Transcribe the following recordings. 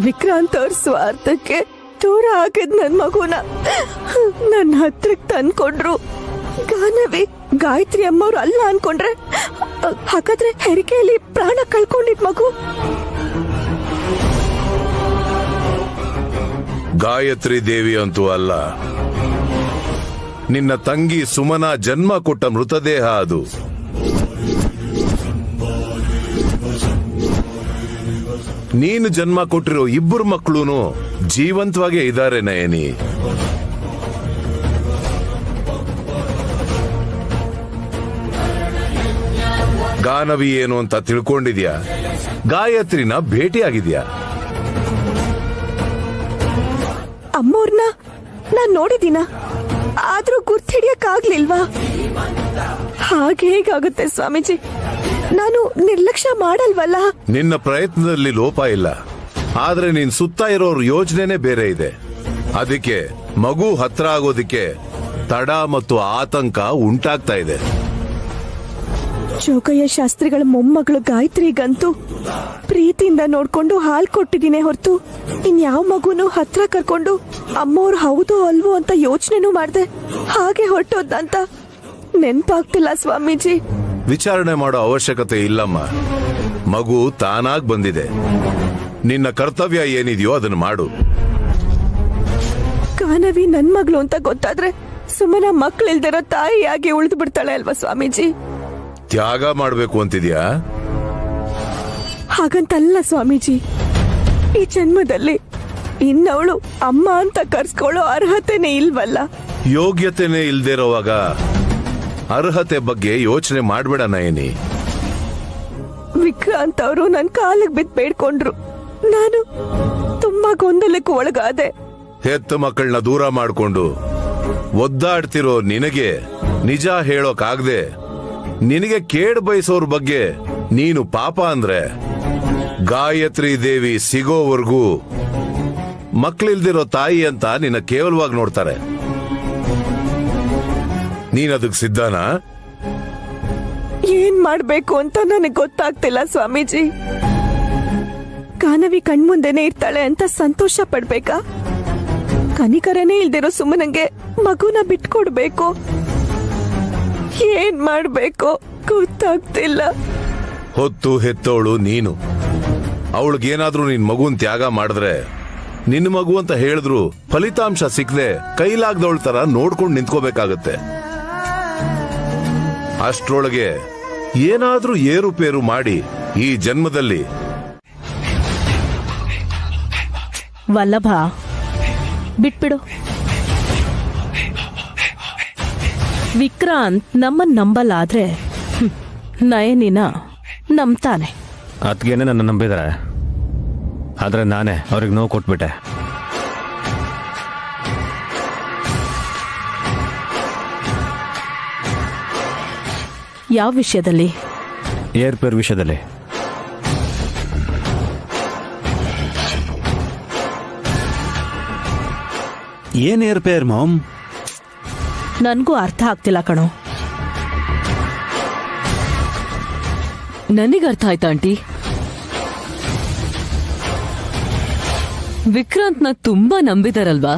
ವಿಕ್ರಾಂತ್ ಅವ್ರ ಸ್ವಾರ್ಥಕ್ಕೆ ದೂರ ಆಗಿದ್ ನನ್ ಮಗುನ ನನ್ನ ಹತ್ರಕ್ ತಂದ್ಕೊಂಡ್ರು. ಗಾನವಿ ಗಾಯತ್ರಿ ಅಮ್ಮವ್ರು ಅಲ್ಲ ಅನ್ಕೊಂಡ್ರೆ, ಹಾಗಾದ್ರೆ ಹೆರಿಗೆಯಲ್ಲಿ ಪ್ರಾಣ ಕಳ್ಕೊಂಡಿದ್ ಮಗು ಗಾಯತ್ರಿ ದೇವಿ ಅಂತೂ ಅಲ್ಲ, ನಿನ್ನ ತಂಗಿ ಸುಮನ ಜನ್ಮ ಕೊಟ್ಟ ಮೃತದೇಹ ಅದು. ನೀನು ಜನ್ಮ ಕೊಟ್ಟಿರೋ ಇಬ್ಬರು ಮಕ್ಕಳು ಜೀವಂತವಾಗೇ ಇದ್ದಾರೆ ನಯನಿ. ಗಾನವಿ ಏನು ಅಂತ ತಿಳ್ಕೊಂಡಿದ್ಯಾ? ಗಾಯತ್ರಿನ ಭೇಟಿಯಾಗಿದ್ಯಾ? ಅಮ್ಮೋರ್ನ ನಾನ್ ನೋಡಿದೀನ, ಆದ್ರೂ ಗುರ್ತಿಡಿಯಕ್ಕಾಗ್ಲಿಲ್ವಾ? ಹಾಗೆ ಹೇಗಾಗುತ್ತೆ ಸ್ವಾಮೀಜಿ? ನಾನು ನಿರ್ಲಕ್ಷ್ಯ ಮಾಡಲ್ವಲ್ಲ. ನಿನ್ನ ಪ್ರಯತ್ನದಲ್ಲಿ ಲೋಪ ಇಲ್ಲ, ಆದ್ರೆ ನಿನ್ ಸುತ್ತ ಇರೋರ್ ಯೋಚನೆನೇ ಬೇರೆ ಇದೆ. ಅದಕ್ಕೆ ಮಗು ಹತ್ರ ಆಗೋದಿಕ್ಕೆ ತಡ ಮತ್ತು ಆತಂಕ ಉಂಟಾಗ್ತಾ ಇದೆ. ಜೋಗಯ್ಯ ಶಾಸ್ತ್ರಿಗಳ ಮೊಮ್ಮಗಳು ಗಾಯತ್ರಿಗಂತೂ ಪ್ರೀತಿಯಿಂದ ನೋಡ್ಕೊಂಡು ಹಾಲ್ ಕೊಟ್ಟಿದ್ದೀನಿ ಹೊರತು ಇನ್ಯಾವ ಮಗುನು ಹತ್ರ ಕರ್ಕೊಂಡು ಅಮ್ಮವ್ರು ಹೌದು ಅಲ್ವೋ ಅಂತ ಯೋಚನೆನೂ ಮಾಡ್ದೆ ಹಾಗೆ ಹೊರಟೋದಂತ ನೆನ್ಪಾಗ್ತಿಲ್ಲ ಸ್ವಾಮೀಜಿ. ವಿಚಾರಣೆ ಮಾಡೋ ಅವಶ್ಯಕತೆ ಇಲ್ಲಮ್ಮ. ಮಗು ತಾನಾಗ್ ಬಂದಿದೆ. ನಿನ್ನ ಕರ್ತವ್ಯ ಏನಿದೆಯೋ ಅದನ್ನು ಮಾಡು. ಗಾನವಿ ನನ್ ಮಗಳು ಅಂತ ಗೊತ್ತಾದ್ರೆ ಸುಮ್ಮನೆ ಮಕ್ಳಿಲ್ದಿರೋ ತಾಯಿಯಾಗಿ ಉಳಿದು ಬಿಡ್ತಾಳೆ ಅಲ್ವಾ ಸ್ವಾಮೀಜಿ? ತ್ಯಾಗ ಮಾಡ್ಬೇಕು ಅಂತಿದ್ಯಾ? ಹಾಗಂತಲ್ಲ ಸ್ವಾಮೀಜಿ, ಈ ಜನ್ಮದಲ್ಲಿ ಇನ್ನವಳು ಅಮ್ಮ ಅಂತ ಕರ್ಸ್ಕೊಳ್ಳೋ ಅರ್ಹತೆನೇ ಇಲ್ವಲ್ಲ. ಯೋಗ್ಯತೆನೇ ಇಲ್ದಿರೋವಾಗ ಅರ್ಹತೆ ಬಗ್ಗೆ ಯೋಚನೆ ಮಾಡ್ಬೇಡ ನಯನಿ. ವಿಕ್ರಾಂತ್ ಅವರು ನನ್ ಕಾಲಿಗೆ ಬಿದ್ದು ಬೇಡ್ಕೊಂಡ್ರು. ನಾನು ತುಂಬಾ ಗೊಂದಲಕ್ಕೆ ಒಳಗಾದೆ. ಹೆತ್ತ ಮಕ್ಕಳನ್ನ ದೂರ ಮಾಡ್ಕೊಂಡು ಒದ್ದಾಡ್ತಿರೋ ನಿನಗೆ ನಿಜ ಹೇಳೋಕಾಗ್ದೆ ನಿನಗೆ ಕೇಡು ಬಯಸೋರ್ ಬಗ್ಗೆ ನೀನು ಪಾಪ ಅಂದ್ರೆ ಗಾಯತ್ರಿ ದೇವಿ ಸಿಗೋವರೆಗೂ ಮಕ್ಕಳಿಲ್ದಿರೋ ತಾಯಿ ಅಂತ ನಿನ್ನ ಕೇವಲವಾಗಿ ನೋಡ್ತಾರೆ. ನೀನದಕ್ ಸಿದ್ಧನಾ? ಏನ್ ಮಾಡ್ಬೇಕು ಅಂತ ನನಗೆ ಗೊತ್ತಾಗ್ತಿಲ್ಲ ಸ್ವಾಮೀಜಿ. ಗಾನವಿ ಕಣ್ಮುಂದೆನೆ ಇರ್ತಾಳೆ ಅಂತ ಸಂತೋಷ ಪಡ್ಬೇಕಾ? ಕನಿಕರನೇ ಇಲ್ದಿರೋ ಸುಮ್ಮನಂಗೆ ಮಗುನ ಬಿಟ್ಕೊಡ್ಬೇಕು? ಏನ್ ಮಾಡ್ಬೇಕು ಗೊತ್ತಾಗ್ತಿಲ್ಲ. ಹೊತ್ತು ಹೆತ್ತೋಳು ನೀನು. ಅವಳಿಗೇನಾದ್ರೂ ನಿನ್ ಮಗುನ್ ತ್ಯಾಗ ಮಾಡಿದ್ರೆ ನಿನ್ನ ಮಗು ಅಂತ ಹೇಳಿದ್ರು ಫಲಿತಾಂಶ ಸಿಕ್ಕದೆ ಕೈಲಾಗ್ದವಳ ತರ ನೋಡ್ಕೊಂಡು ನಿಂತ್ಕೋಬೇಕಾಗತ್ತೆ. ಅಷ್ಟ್ರೊಳಗೆ ಏನಾದ್ರೂ ಏರುಪೇರು ಮಾಡಿ ಈ ಜನ್ಮದಲ್ಲಿ ವಲ್ಲಭ ಬಿಟ್ಬಿಡು. ವಿಕ್ರಾಂತ್ ನಮ್ಮನ್ ನಂಬಲಾದ್ರೆ ನಯನಿನ ನಂಬ್ತಾನೆ. ಅದ್ಗೇನೆ ನನ್ನ ನಂಬಿದಾರೆ, ಆದ್ರೆ ನಾನೇ ಅವ್ರಿಗೆ ನೋವು ಕೊಟ್ಬಿಟ್ಟೆ. ಯಾವ ವಿಷಯದಲ್ಲಿ? ಏರ್ಪೇರ್ ವಿಷಯದಲ್ಲಿ. ಏನ್ ಏರ್ಪೇರ್ ಮಾಮ್? ನನ್ಗೂ ಅರ್ಥ ಆಗ್ತಿಲ್ಲ ಕಣೋ. ನನಗೆ ಅರ್ಥ ಆಯ್ತಾ ಆಂಟಿ? ವಿಕ್ರಾಂತ್ನ ತುಂಬಾ ನಂಬಿದಾರಲ್ವಾ?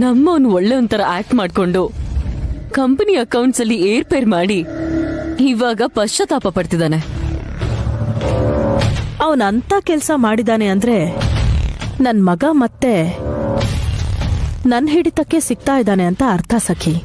ನಮ್ಮವನು ಒಳ್ಳೆ ಒಂಥರ ಆಕ್ಟ್ ಮಾಡ್ಕೊಂಡು ಕಂಪನಿ ಅಕೌಂಟ್ಸ್ ಅಲ್ಲಿ ಏರ್ಪೇರ್ ಮಾಡಿ ಇವಾಗ ಪಶ್ಚಾತ್ತಾಪ ಪಡ್ತಿದ್ದಾನೆ. ಅವನಂತ ಕೆಲ್ಸ ಮಾಡಿದಾನೆ ಅಂದ್ರೆ ನನ್ ಮಗ ಮತ್ತೆ ನನ್ ಹಿಡಿತಕ್ಕೆ ಸಿಗ್ತಾ ಇದ್ದಾನೆ ಅಂತ ಅರ್ಥ ಸಖಿ.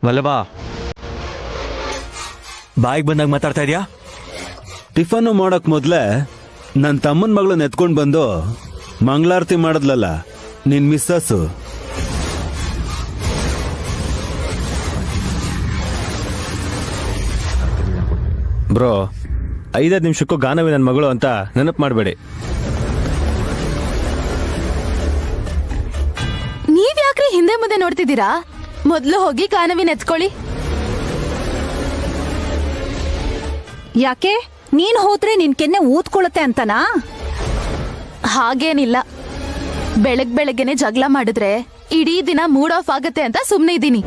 ವಲ್ಲಭ, ಬಾಯಿಗೆ ಬಂದಾಗ ಮಾತಾಡ್ತಾ ಇದೀಯಾ? ಟಿಫನ್ ಮಾಡಕ್ ಮೊದ್ಲೇ ನನ್ನ ತಮ್ಮನ ಮಗಳನ್ನ ಎತ್ಕೊಂಡ್ ಬಂದು ಮಂಗಳಾರತಿ ಮಾಡಿದ್ಲಲ್ಲ ನಿನ್ ಮಿಸ್ಸಸ್ಸು. ಬ್ರೋ, 5 ನಿಮಿಷಕ್ಕೂ ಗಾನವಿ ನನ್ನ ಮಗಳು ಅಂತ ನೆನಪು ಮಾಡಬೇಡಿ. ನೀವ್ಯಾಕ್ರಿ ಹಿಂದೆ ಮುಂದೆ ನೋಡ್ತಿದ್ದೀರಾ? ಮೊದ್ಲು ಹೋಗಿ ಗಾನವಿನ ಎತ್ಕೊಳ್ಳಿ. ಯಾಕೆ ನೀನ್ ಹೋದ್ರೆ ನಿನ್ ಕೆನ್ನೆ ಊದ್ಕೊಳತ್ತೆ ಅಂತನಾ? ಹಾಗೇನಿಲ್ಲ, ಬೆಳಗ್ಗೆನೆ ಜಗಳ ಮಾಡಿದ್ರೆ ಇಡೀ ದಿನ ಮೂಡ್ ಆಫ್ ಆಗತ್ತೆ ಅಂತ ಸುಮ್ನೆ ಇದ್ದೀನಿ.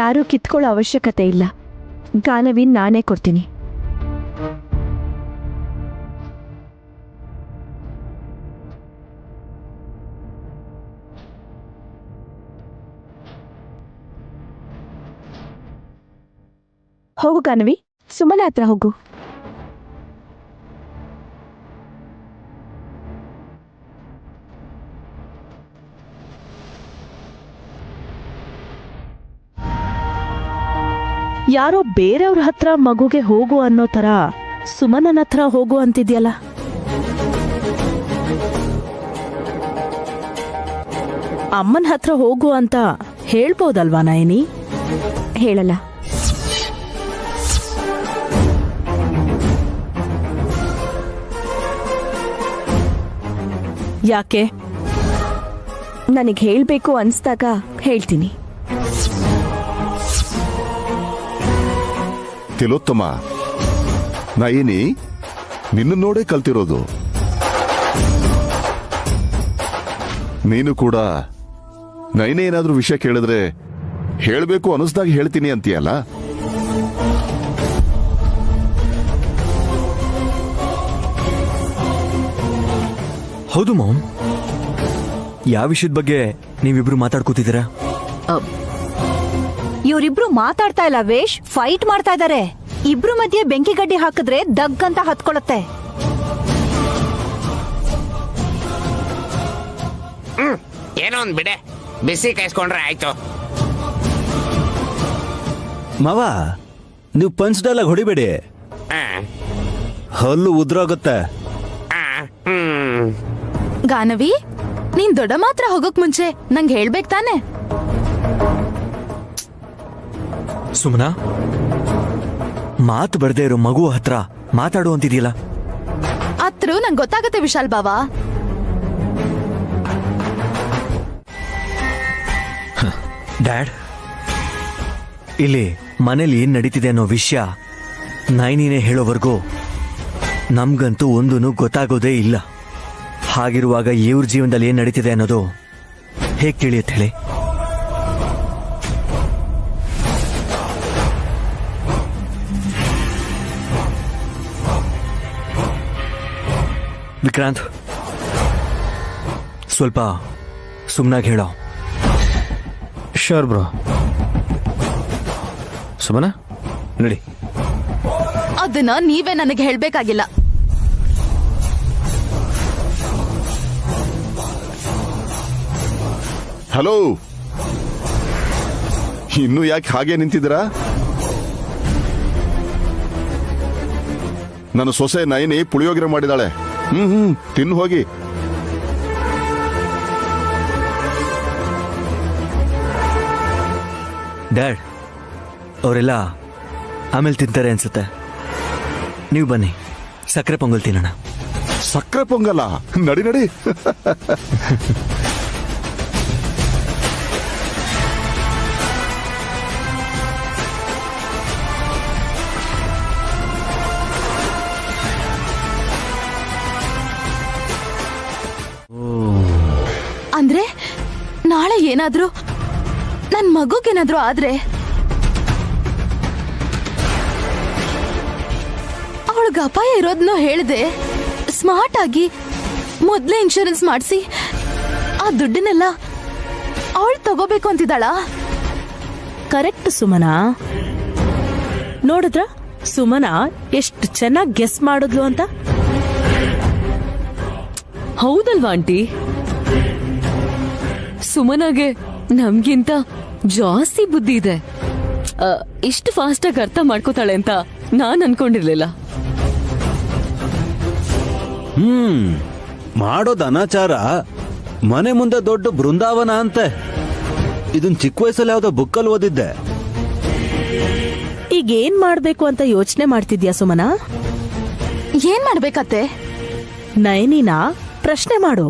ಯಾರೂ ಕಿತ್ಕೊಳ್ಳೋ ಅವಶ್ಯಕತೆ ಇಲ್ಲ. ಗಾನವಿನ್ ನಾನೇ ಕೊಡ್ತೀನಿ. ಹೋಗು ಗಾನವಿ, ಸುಮ್ಮನೆ ಹತ್ರ ಹೋಗು. ಯಾರೋ ಬೇರೆಯವ್ರ ಹತ್ರ ಮಗುಗೆ ಹೋಗು ಅನ್ನೋ ತರ ಸುಮನನ ಹತ್ರ ಹೋಗು ಅಂತಿದ್ಯಲ್ಲ. ಅಮ್ಮನ ಹತ್ರ ಹೋಗು ಅಂತ ಹೇಳ್ಬೋದಲ್ವಾ ನಯನಿ? ಹೇಳಲ್ಲ. ಯಾಕೆ? ನನಗೆ ಹೇಳ್ಬೇಕು ಅನ್ಸ್ದಾಗ ಹೇಳ್ತೀನಿ. ತಿಲೋತ್ತಮ, ನಯನಿ ನಿನ್ನ ನೋಡೇ ಕಲ್ತಿರೋದು. ನೀನು ಕೂಡ ನಯನಿ ಏನಾದ್ರೂ ವಿಷಯ ಕೇಳಿದ್ರೆ ಹೇಳ್ಬೇಕು ಅನಿಸ್ದಾಗ ಹೇಳ್ತೀನಿ ಅಂತೀಯಲ್ಲ. ಹೌದು ಮಾಮ್, ಯಾವ ವಿಷಯದ ಬಗ್ಗೆ ನೀವಿಬ್ರು ಮಾತಾಡ್ಕೋತಿದ್ದೀರಾ? ಇವ್ರಿಬ್ರು ಮಾತಾಡ್ತಾ ಇಲ್ಲ ವೇಶ್, ಫೈಟ್ ಮಾಡ್ತಾ ಇದಾರೆ. ಇಬ್ರು ಮಧ್ಯೆ ಬೆಂಕಿ ಗಡ್ಡಿ ಹಾಕಿದ್ರೆ ದಗ್ ಅಂತ ಹತ್ಕೊಳತ್ತೆ. ಏನೋ ಒಂದ್ ಬಿಡೆ, ಬಿಸಿ ಕಾಯಿಸ್ಕೊಂಡ್ರೆ ಆಯ್ತು. ಮಾವ, ನೀವು ಪಂಚ್ ಡೈಲಾಗ್ ಹೊಡಿಬೇಡಿ, ಹಲ್ಲು ಉದ್ರೋಗುತ್ತೆ. ಗಾನವಿ, ನೀನ್ ದೊಡ್ಡ ಮಾತ್ರ ಹೋಗೋಕ್ ಮುಂಚೆ ನಂಗೆ ಹೇಳ್ಬೇಕ್ ತಾನೆ? ಸುಮನಾ, ಮಾತು ಬರ್ದೇ ಇರೋ ಮಗು ಹತ್ರ ಮಾತಾಡು ಅಂತಿದೆಯಲ್ಲ. ಅತ್ರು ನಂಗೆ ಗೊತ್ತಾಗತ್ತೆ ವಿಶಾಲ್ ಬಾವಾ. ಡ್ಯಾಡ್, ಇಲ್ಲಿ ಮನೇಲಿ ಏನ್ ನಡೀತಿದೆ ಅನ್ನೋ ವಿಷಯ ನೈನಿನೇ ಹೇಳೋವರೆಗೂ ನಮ್ಗಂತೂ ಒಂದೂ ಗೊತ್ತಾಗೋದೇ ಇಲ್ಲ. ಹಾಗಿರುವಾಗ ಇವ್ರ ಜೀವನದಲ್ಲಿ ಏನ್ ನಡೀತಿದೆ ಅನ್ನೋದು ಹೇಗ್ ತಿಳಿಯುತ್ತೆ ಹೇಳಿ? ವಿಕ್ರಾಂತ್, ಸ್ವಲ್ಪ ಸುಮ್ನಾಗಿ ಹೇಳೋ. Sure bro. ಸುಮನ, ನಡಿ. ಅದನ್ನ ನೀವೇ ನನಗೆ ಹೇಳ್ಬೇಕಾಗಿಲ್ಲ. ಹಲೋ, ಇನ್ನು ಯಾಕೆ ಹಾಗೆ ನಿಂತಿದ್ದೀರಾ? ನನ್ನ ಸೊಸೆ ನಯನಿ ಪುಳಿಯೋಗರೆ ಮಾಡಿದಾಳೆ. ತಿನ್ನು ಹೋಗಿ. ಡ್ಯಾಡ್, ಅವರೆಲ್ಲ ಆಮೇಲೆ ತಿಂತಾರೆ ಅನ್ಸುತ್ತೆ. ನೀವು ಬನ್ನಿ, ಸಕ್ಕರೆ ಪೊಂಗಲ್ ತಿನ್ನೋಣ. ಸಕ್ಕರೆ ಪೊಂಗಲ್ಲ? ನಡಿ ನಡಿ. ಏನಾದ್ರೂ ನನ್ ಮಗುಗೇನಾದ್ರೂ ಆದ್ರೆ ಅವಳಿಗೆ ಅಪಾಯ ಇರೋದನ್ನ ಹೇಳ್ದೆ ಸ್ಮಾರ್ಟ್ ಆಗಿ ಮೊದ್ಲೇ ಇನ್ಶೂರೆನ್ಸ್ ಮಾಡಿಸಿ ಆ ದುಡ್ಡನ್ನೆಲ್ಲ ಅವಳು ತಗೋಬೇಕು ಅಂತಿದ್ದಾಳ. ಕರೆಕ್ಟ್ ಸುಮನಾ. ನೋಡಿದ್ರ ಸುಮನಾ ಎಷ್ಟು ಚೆನ್ನಾಗಿ ಗೆಸ್ ಮಾಡಿದ್ಲು ಅಂತ. ಹೌದಲ್ವಾ ಆಂಟಿ? ಸುಮನಾಗೆ ನಮ್ಗಿಂತ ಜಾಸ್ತಿ ಬುದ್ಧಿ ಇದೆ. ಇಷ್ಟು ಫಾಸ್ಟ್ ಆಗಿ ಅರ್ಥ ಮಾಡ್ಕೋತಾಳೆ ಅಂತ ನಾನ್ ಅನ್ಕೊಂಡಿರ್ಲಿಲ್ಲ. ಮಾಡೋದ್ ಅನಾಚಾರ ಮನೆ ಮುಂದೆ ದೊಡ್ಡ ಬೃಂದಾವನ ಅಂತೆ. ಇದನ್ ಚಿಕ್ಕ ವಯಸ್ಸಲ್ಲಿ ಯಾವ್ದೋ ಬುಕ್ಕಲ್ಲಿ ಓದಿದ್ದೆ. ಈಗ ಏನ್ ಮಾಡ್ಬೇಕು ಅಂತ ಯೋಚನೆ ಮಾಡ್ತಿದ್ಯಾ ಸುಮನಾ? ಏನ್ ಮಾಡ್ಬೇಕತ್ತೆ? ನಯನಿನ ಪ್ರಶ್ನೆ ಮಾಡು.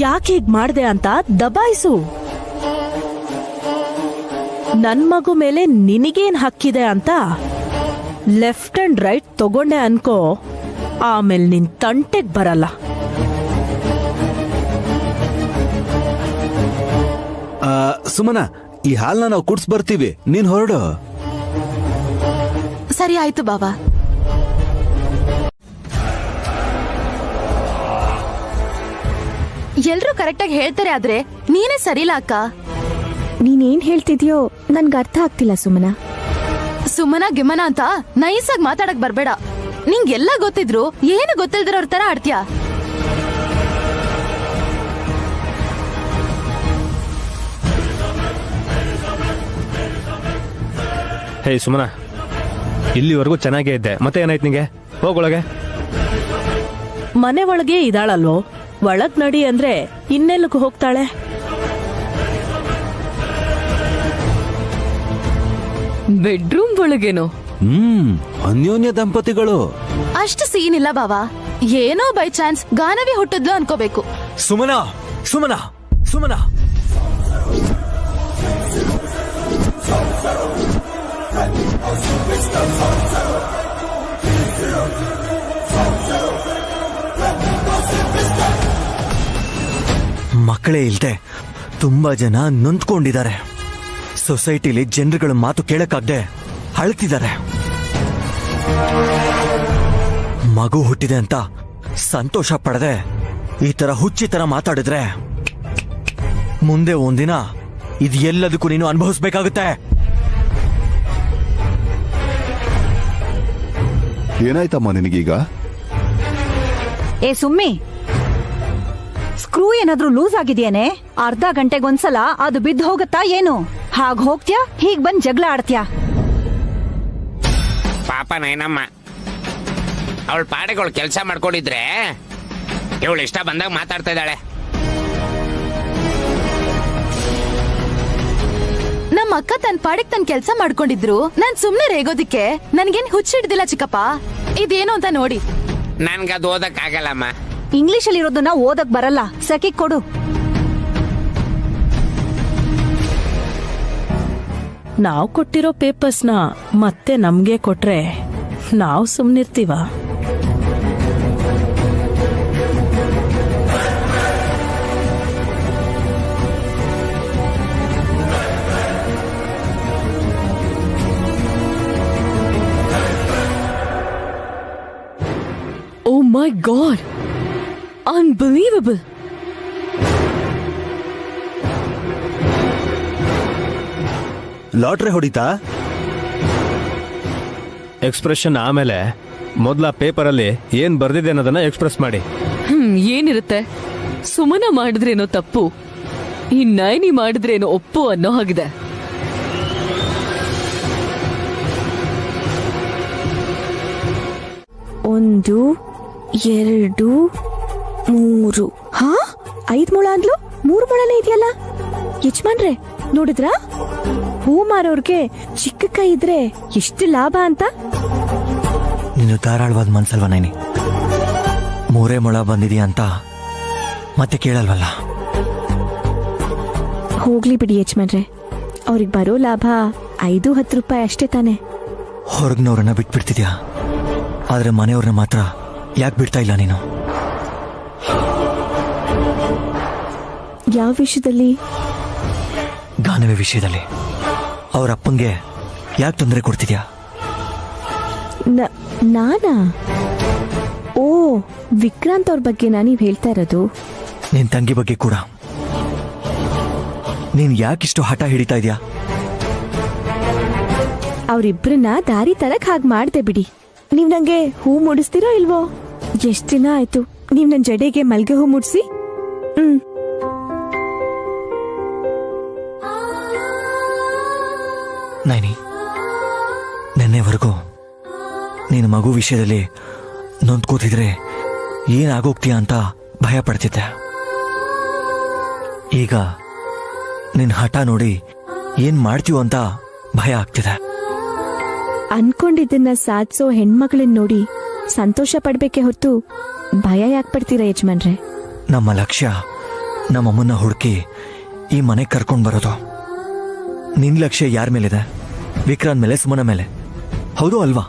ಯಾಕೆ ಹೀಗ್ ಮಾಡ್ದೆ ಅಂತ ದಬಾಯಿಸು. ನನ್ ಮಗು ಮೇಲೆ ನಿನಗೇನ್ ಹಕ್ಕಿದೆ ಅಂತ ಲೆಫ್ಟ್ ಅಂಡ್ ರೈಟ್ ತಗೊಂಡೆ ಅನ್ಕೋ, ಆಮೇಲೆ ನಿನ್ ತಂಟೆಗ್ ಬರಲ್ಲ. ಸುಮನ, ಈ ಹಾಲ್ನ ನಾವು ಕುಡ್ಸ್ ಬರ್ತೀವಿ, ನೀನ್ ಹೊರಡು. ಸರಿ ಆಯ್ತು ಬಾಬಾ. ಎಲ್ರೂ ಕರೆಕ್ಟಾಗಿ ಹೇಳ್ತಾರೆ, ಆದ್ರೆ ನೀನೇ ಸರಿಲ್ಲ ಅಕ್ಕ. ನೀನೇನ್ ಹೇಳ್ತಿದ್ಯೋ ನನ್ಗೆ ಅರ್ಥ ಆಗ್ತಿಲ್ಲ ಸುಮನ. ಸುಮನ ಗಿಮನ ಅಂತ ನೈಸಾಗಿ ಮಾತಾಡಕ್ ಬರ್ಬೇಡ. ನಿಂಗೆಲ್ಲ ಗೊತ್ತಿದ್ರು ಏನು ಗೊತ್ತಿಲ್ದಿರೋರ್ ತರ ಆಡ್ತೀಯ. ಹೇ ಸುಮನಾ, ಇಲ್ಲಿವರೆಗೂ ಚೆನ್ನಾಗೇ ಇದ್ದೆ, ಮತ್ತೆ ಏನಾಯ್ತು ನಿಂಗೆ? ಹೋಗೊಳಗೆ. ಮನೆ ಒಳಗೆ ಇದಾಳಲ್ವೋ, ಒಳಗ್ ನಡಿ ಅಂದ್ರೆ ಇನ್ನೆಲ್ಲಿಗೂ ಹೋಗ್ತಾಳೆ? ಬೆಡ್ರೂಮ್ ಒಳಗೇನೋ. ಅನ್ಯೋನ್ಯ ದಂಪತಿಗಳು. ಅಷ್ಟು ಸೀನ್ ಇಲ್ಲ ಬಾವಾ. ಏನೋ ಬೈ ಚಾನ್ಸ್ ಗಾನವಿ ಹುಟ್ಟಿದ್ಲು ಅನ್ಕೋಬೇಕು. ಸುಮನಾ, ಸುಮನಾ, ಸುಮನಾ. ಮಕ್ಕಳೇ ಇಲ್ದೆ ತುಂಬಾ ಜನ ನೊಂದ್ಕೊಂಡಿದ್ದಾರೆ. ಸೊಸೈಟಿಲಿ ಜನರುಗಳ ಮಾತು ಕೇಳಕ್ಕಾಗ್ದೆ ಅಳ್ತಿದ್ದಾರೆ. ಮಗು ಹುಟ್ಟಿದೆ ಅಂತ ಸಂತೋಷ ಪಡದೆ ಈ ತರ ಹುಚ್ಚಿ ತರ ಮಾತಾಡಿದ್ರೆ ಮುಂದೆ ಒಂದಿನ ಇದು ಎಲ್ಲದಕ್ಕೂ ನೀನು ಅನುಭವಿಸ್ಬೇಕಾಗುತ್ತೆ. ಏನಾಯ್ತಮ್ಮ ನಿನಗೀಗ? ಏ ಸುಮ್ಮಿ, ಸ್ಕ್ರೂ ಏನಾದ್ರೂ ಲೂಸ್ ಆಗಿದೆಯೇನೆ? ಅರ್ಧ ಗಂಟೆಗೊಂದ್ಸಲ ಅದು ಬಿದ್ದು ಹೋಗುತ್ತಾ ಏನು? ಹಾಗ್ ಹೋಗ್ತ್ಯಾ, ಹೀಗ್ ಬಂದ್ ಜಗಳ ಆಡ್ತ್ಯಾ? ಪಾಪ ನೈನಮ್ಮ, ಅವಳ ಪಾಡಿಗಳು ಕೆಲಸ ಮಾಡ್ಕೊಂಡಿದ್ರೆ ಇವಳು ಇಷ್ಟ ಬಂದಾಗ ಮಾತಾಡ್ತಾ ಇದ್ದಾಳೆ. ನಮ್ಮ ಅಕ್ಕ ತನ್ ಪಾಡಿಗೆ ತನ್ ಕೆಲ್ಸ ಮಾಡ್ಕೊಂಡಿದ್ರು. ನಾನ್ ಸುಮ್ನೆ ರೇಗೋದಿಕ್ಕೆ ನನ್ಗೇನ್ ಹುಚ್ಚಿಡ್ದಿಲ್ಲ ಚಿಕ್ಕಪ್ಪ. ಇದೇನು ಅಂತ ನೋಡಿ. ನನ್ಗದು ಓದಕ್ ಆಗಲ್ಲಮ್ಮ. ಇಂಗ್ಲಿಷ್ ಅಲ್ಲಿ ಇರೋದನ್ನ ಓದಕ್ ಬರಲ್ಲ. ಸಖಿ ಕೊಡು. ನಾವ್ ಕೊಟ್ಟಿರೋ ಪೇಪರ್ಸ್ನ ಮತ್ತೆ ನಮ್ಗೆ ಕೊಟ್ರೆ ನಾವ್ ಸುಮ್ನಿರ್ತೀವ? ಓ ಮೈ ಗಾಡ್, ಅನ್ಬಿಲೀವಬಲ್. ಲಾಟ್ರಿ ಹೊಡಿತಾ? ಎಕ್ಸ್ಪ್ರೆಷನ್ ಆಮೇಲೆ ಮೊದಲ ಪೇಪರಲ್ಲಿ ಏನ್ ಬರ್ದಿದೆ ಅನ್ನೋದನ್ನ ಎಕ್ಸ್ಪ್ರೆಸ್ ಮಾಡಿ. ಏನಿರುತ್ತೆ? ಸುಮನ ಮಾಡಿದ್ರೇನೋ ತಪ್ಪು, ಈ ನೈನಿ ಮಾಡಿದ್ರೇನೋ ಒಪ್ಪು ಅನ್ನೋ ಹಾಗಿದೆ. 1 2 3. ಹಾ, 5 ಮೊಳ ಅಂದ್ಲು, 3 ಮೊಳನೇ ಇದೆಯಲ್ಲ. ಯಜಮಾನ್ರೆ ನೋಡಿದ್ರಾ? ಹೂ ಮಾರೋರ್ಗೆ ಚಿಕ್ಕ ಕೈ ಇದ್ರೆ ಎಷ್ಟು ಲಾಭ ಅಂತ. ನೀನು ಧಾರಾಳವಾದ ಮನ್ಸಲ್ವ ನೈನಿ? 3 ಮೊಳ ಬಂದಿದೀಯ ಅಂತ ಮತ್ತೆ ಕೇಳಲ್ವಲ್ಲ? ಹೋಗ್ಲಿ ಬಿಡಿ ಯಜಮಾನ್ರೆ, ಅವ್ರಿಗೆ ಬರೋ ಲಾಭ 5-10 ರೂಪಾಯಿ ಅಷ್ಟೇ ತಾನೆ. ಹೊರಗ್ನವ್ರನ್ನ ಬಿಟ್ಬಿಡ್ತಿದ್ಯಾ, ಆದ್ರೆ ಮನೆಯವ್ರನ್ನ ಮಾತ್ರ ಯಾಕೆ ಬಿಡ್ತಾ ಇಲ್ಲ ನೀನು? ಯಾವ ವಿಷಯದಲ್ಲಿ? ಗಾನವಿ ವಿಷಯದಲ್ಲಿ. ಅವ್ರ ಅಪ್ಪಂಗೆ ಯಾಕೆ ತೊಂದರೆ ಕೊಡ್ತಿದ್ಯಾ? ನಾನಾ? ಓ, ವಿಕ್ರಾಂತ್ ಅವ್ರ ಬಗ್ಗೆ ನೀವ್ ಹೇಳ್ತಾ ಇರೋದು? ನಿನ್ ತಂಗಿ ಬಗ್ಗೆ ಕೂಡ. ನೀನ್ ಯಾಕಿಷ್ಟು ಹಠ ಹಿಡಿತಾ ಇದ್ಯಾ? ಅವ್ರಿಬ್ರನ್ನ ದಾರಿ ತರಕ್ ಹಾಗೆ ಮಾಡ್ದೆ ಬಿಡಿ. ನೀವ್ ನಂಗೆ ಹೂ ಮುಡಿಸ್ತೀರೋ ಇಲ್ವೋ? ಎಷ್ಟ್ ದಿನ ಆಯ್ತು ನೀವ್ ನನ್ ಜಡೆಗೆ ಮಲ್ಗೆ ಹೂ ಮುಡ್ಸಿ. ನೈನಿ, ನೆನ್ನೆವರೆಗೂ ನೀನು ಮಗು ವಿಷಯದಲ್ಲಿ ನೊಂದ್ಕೋತಿದ್ರೆ ಏನಾಗೋಗ್ತೀಯ ಅಂತ ಭಯ ಪಡ್ತಿದ್ದೆ. ಈಗ ನಿನ್ ಹಠ ನೋಡಿ ಏನ್ ಮಾಡ್ತೀವ ಅಂತ ಭಯ ಆಗ್ತಿದೆ. ಅನ್ಕೊಂಡಿದ್ದನ್ನ ಸಾಧಿಸೋ ಹೆಣ್ಮಗಳನ್ನ ನೋಡಿ ಸಂತೋಷ ಪಡ್ಬೇಕೆ ಹೊರತು ಭಯ ಯಾಕೆ ಪಡ್ತೀರಾ ಯಜಮಾನ್ರೆ? ನಮ್ಮ ಲಕ್ಷ್ಯ ನಮ್ಮಮ್ಮನ್ನ ಹುಡುಕಿ ಈ ಮನೆಗೆ ಕರ್ಕೊಂಡ್ ಬರೋದು. ನಿನ್ ಲಕ್ಷ್ಯ ಯಾರ ಮೇಲಿದೆ? ವಿಕ್ರಾಂತ್ ಮೇಲೆ, ಸುಮನ ಮೇಲೆ, ಹೌದು ಅಲ್ವಾ?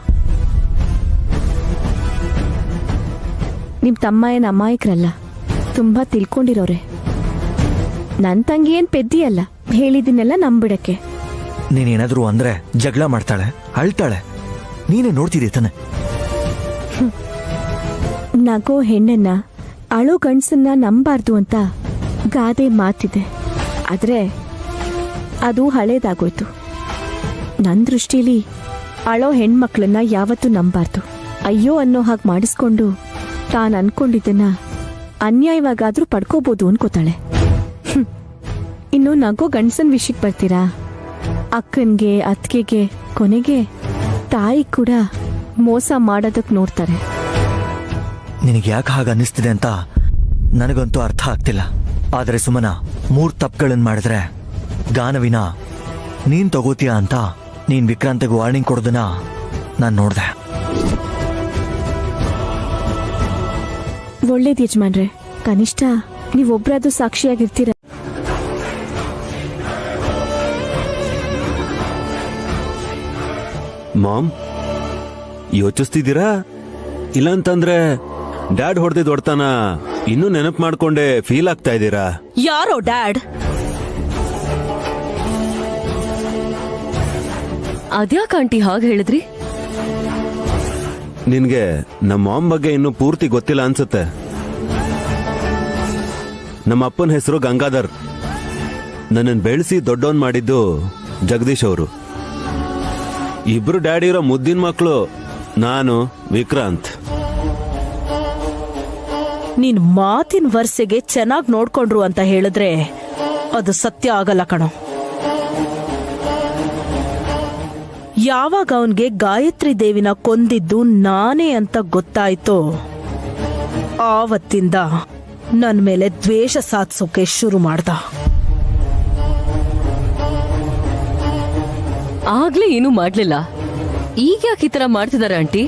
ನಿಮ್ ತಮ್ಮ ಏನ್ ಅಮಾಯಕರಲ್ಲ, ತುಂಬಾ ತಿಳ್ಕೊಂಡಿರೋರೆ. ನನ್ ತಂಗಿ ಏನ್ ಪೆದ್ದಿಯಲ್ಲ, ಹೇಳಿದಿನೆಲ್ಲ ನಂಬಿಡಕ್ಕೆ. ನೀನೇನಾದ್ರೂ ಅಂದ್ರೆ ಜಗಳ ಮಾಡ್ತಾಳೆ, ಅಳ್ತಾಳೆ. ನೀನೇ ನೋಡ್ತಿದ್ದೆ ತಾನೆ. ನಗೋ ಹೆಣ್ಣನ್ನ, ಅಳೋ ಗಂಡ್ಸನ್ನ ನಂಬಾರ್ದು ಅಂತ ಗಾದೆ ಮಾತಿದೆ. ಆದ್ರೆ ಅದು ಹಳೇದಾಗೋಯ್ತು. ನನ್ ದೃಷ್ಟಿಲಿ ಅಳೋ ಹೆಣ್ಮಕ್ಳನ್ನ ಯಾವತ್ತೂ ನಂಬಾರ್ದು. ಅಯ್ಯೋ ಅನ್ನೋ ಹಾಗೆ ಮಾಡಿಸ್ಕೊಂಡು ತಾನು ಅನ್ಕೊಂಡಿದ್ದನ್ನ ಅನ್ಯಾಯವಾಗಾದ್ರೂ ಪಡ್ಕೋಬಹುದು ಅನ್ಕೋತಾಳೆ. ಇನ್ನು ನಗೋ ಗಂಡ್ಸನ್ ವಿಷಯಕ್ಕೆ ಬರ್ತೀರಾ? ಅಕ್ಕನ್ಗೆ, ಅತ್ತಿಗೆಗೆ, ಕೊನೆಗೆ ತಾಯಿ ಕೂಡ ಮೋಸ ಮಾಡೋದಕ್ ನೋಡ್ತಾರೆ. ನಿನಗೆ ಯಾಕೆ ಹಾಗೆ ಅನ್ನಿಸ್ತಿದೆ ಅಂತ ನನಗಂತೂ ಅರ್ಥ ಆಗ್ತಿಲ್ಲ. ಆದರೆ ಸುಮನ 3 ತಪ್ಪುಗಳನ್ನ ಮಾಡಿದ್ರೆ ಗಾನವಿನ ನೀನ್ ತಗೋತೀಯ ಅಂತ ನೀನ್ ವಿಕ್ರಾಂತ್ಗೆ ವಾರ್ನಿಂಗ್ ಕೊಡೋದನ್ನ ನಾನ್ ನೋಡ್ದೆ. ಒಳ್ಳೇದ್ ಯಜಮಾನ್ರೆ, ಕನಿಷ್ಠ ನೀವೊಬ್ರಾದ್ರೂ ಸಾಕ್ಷಿಯಾಗಿರ್ತೀರ. ಮಾಮ್, ಯೋಚಿಸ್ತಿದ್ದೀರಾ? ಇಲ್ಲಂತಂದ್ರೆ ಡ್ಯಾಡ್ ಹೊಡೆದಿದ್ ಹೊಡ್ತಾನ ಇನ್ನೂ ನೆನಪು ಮಾಡ್ಕೊಂಡೆ ಫೀಲ್ ಆಗ್ತಾ ಇದ್ದೀರಾ? ಯಾರೋ ಡ್ಯಾಡ್? ಅದ್ಯಾಕ ಆಂಟಿ ಹಾಗೆ ಹೇಳಿದ್ರಿ? ನಿನ್ಗೆ ನಮ್ಮ ಮಾಮ್ ಬಗ್ಗೆ ಇನ್ನೂ ಪೂರ್ತಿ ಗೊತ್ತಿಲ್ಲ ಅನ್ಸುತ್ತೆ. ನಮ್ಮ ಅಪ್ಪನ ಹೆಸರು ಗಂಗಾಧರ್. ನನ್ನನ್ನು ಬೆಳೆಸಿ ದೊಡ್ಡವನ್ ಮಾಡಿದ್ದು ಜಗದೀಶ್ ಅವರು. ಇಬ್ರು ಡ್ಯಾಡಿ ಇರೋ ಮುದ್ದಿನ ಮಕ್ಕಳು ನಾನು, ವಿಕ್ರಾಂತ್. ನೀನ್ ಮಾತಿನ ವರ್ಷೆಗೆ ಚೆನ್ನಾಗಿ ನೋಡ್ಕೊಂಡ್ರು ಅಂತ ಹೇಳಿದ್ರೆ ಅದು ಸತ್ಯ ಆಗಲ್ಲ ಕಣೋ. ಯಾವಾಗ ಅವನ್ಗೆ ಗಾಯತ್ರಿ ದೇವಿನ ಕೊಂದಿದ್ದು ನಾನೇ ಅಂತ ಗೊತ್ತಾಯ್ತೋ ಆವತ್ತಿಂದ ನನ್ ಮೇಲೆ ದ್ವೇಷ ಸಾಧಿಸೋಕೆ ಶುರು ಮಾಡ್ದ. ಆಗ್ಲೇ ಏನು ಮಾಡ್ಲಿಲ್ಲ, ಈಗ ಯಾಕೆ ಈ ತರ ಮಾಡ್ತಿದಾರೆ ಆಂಟಿ?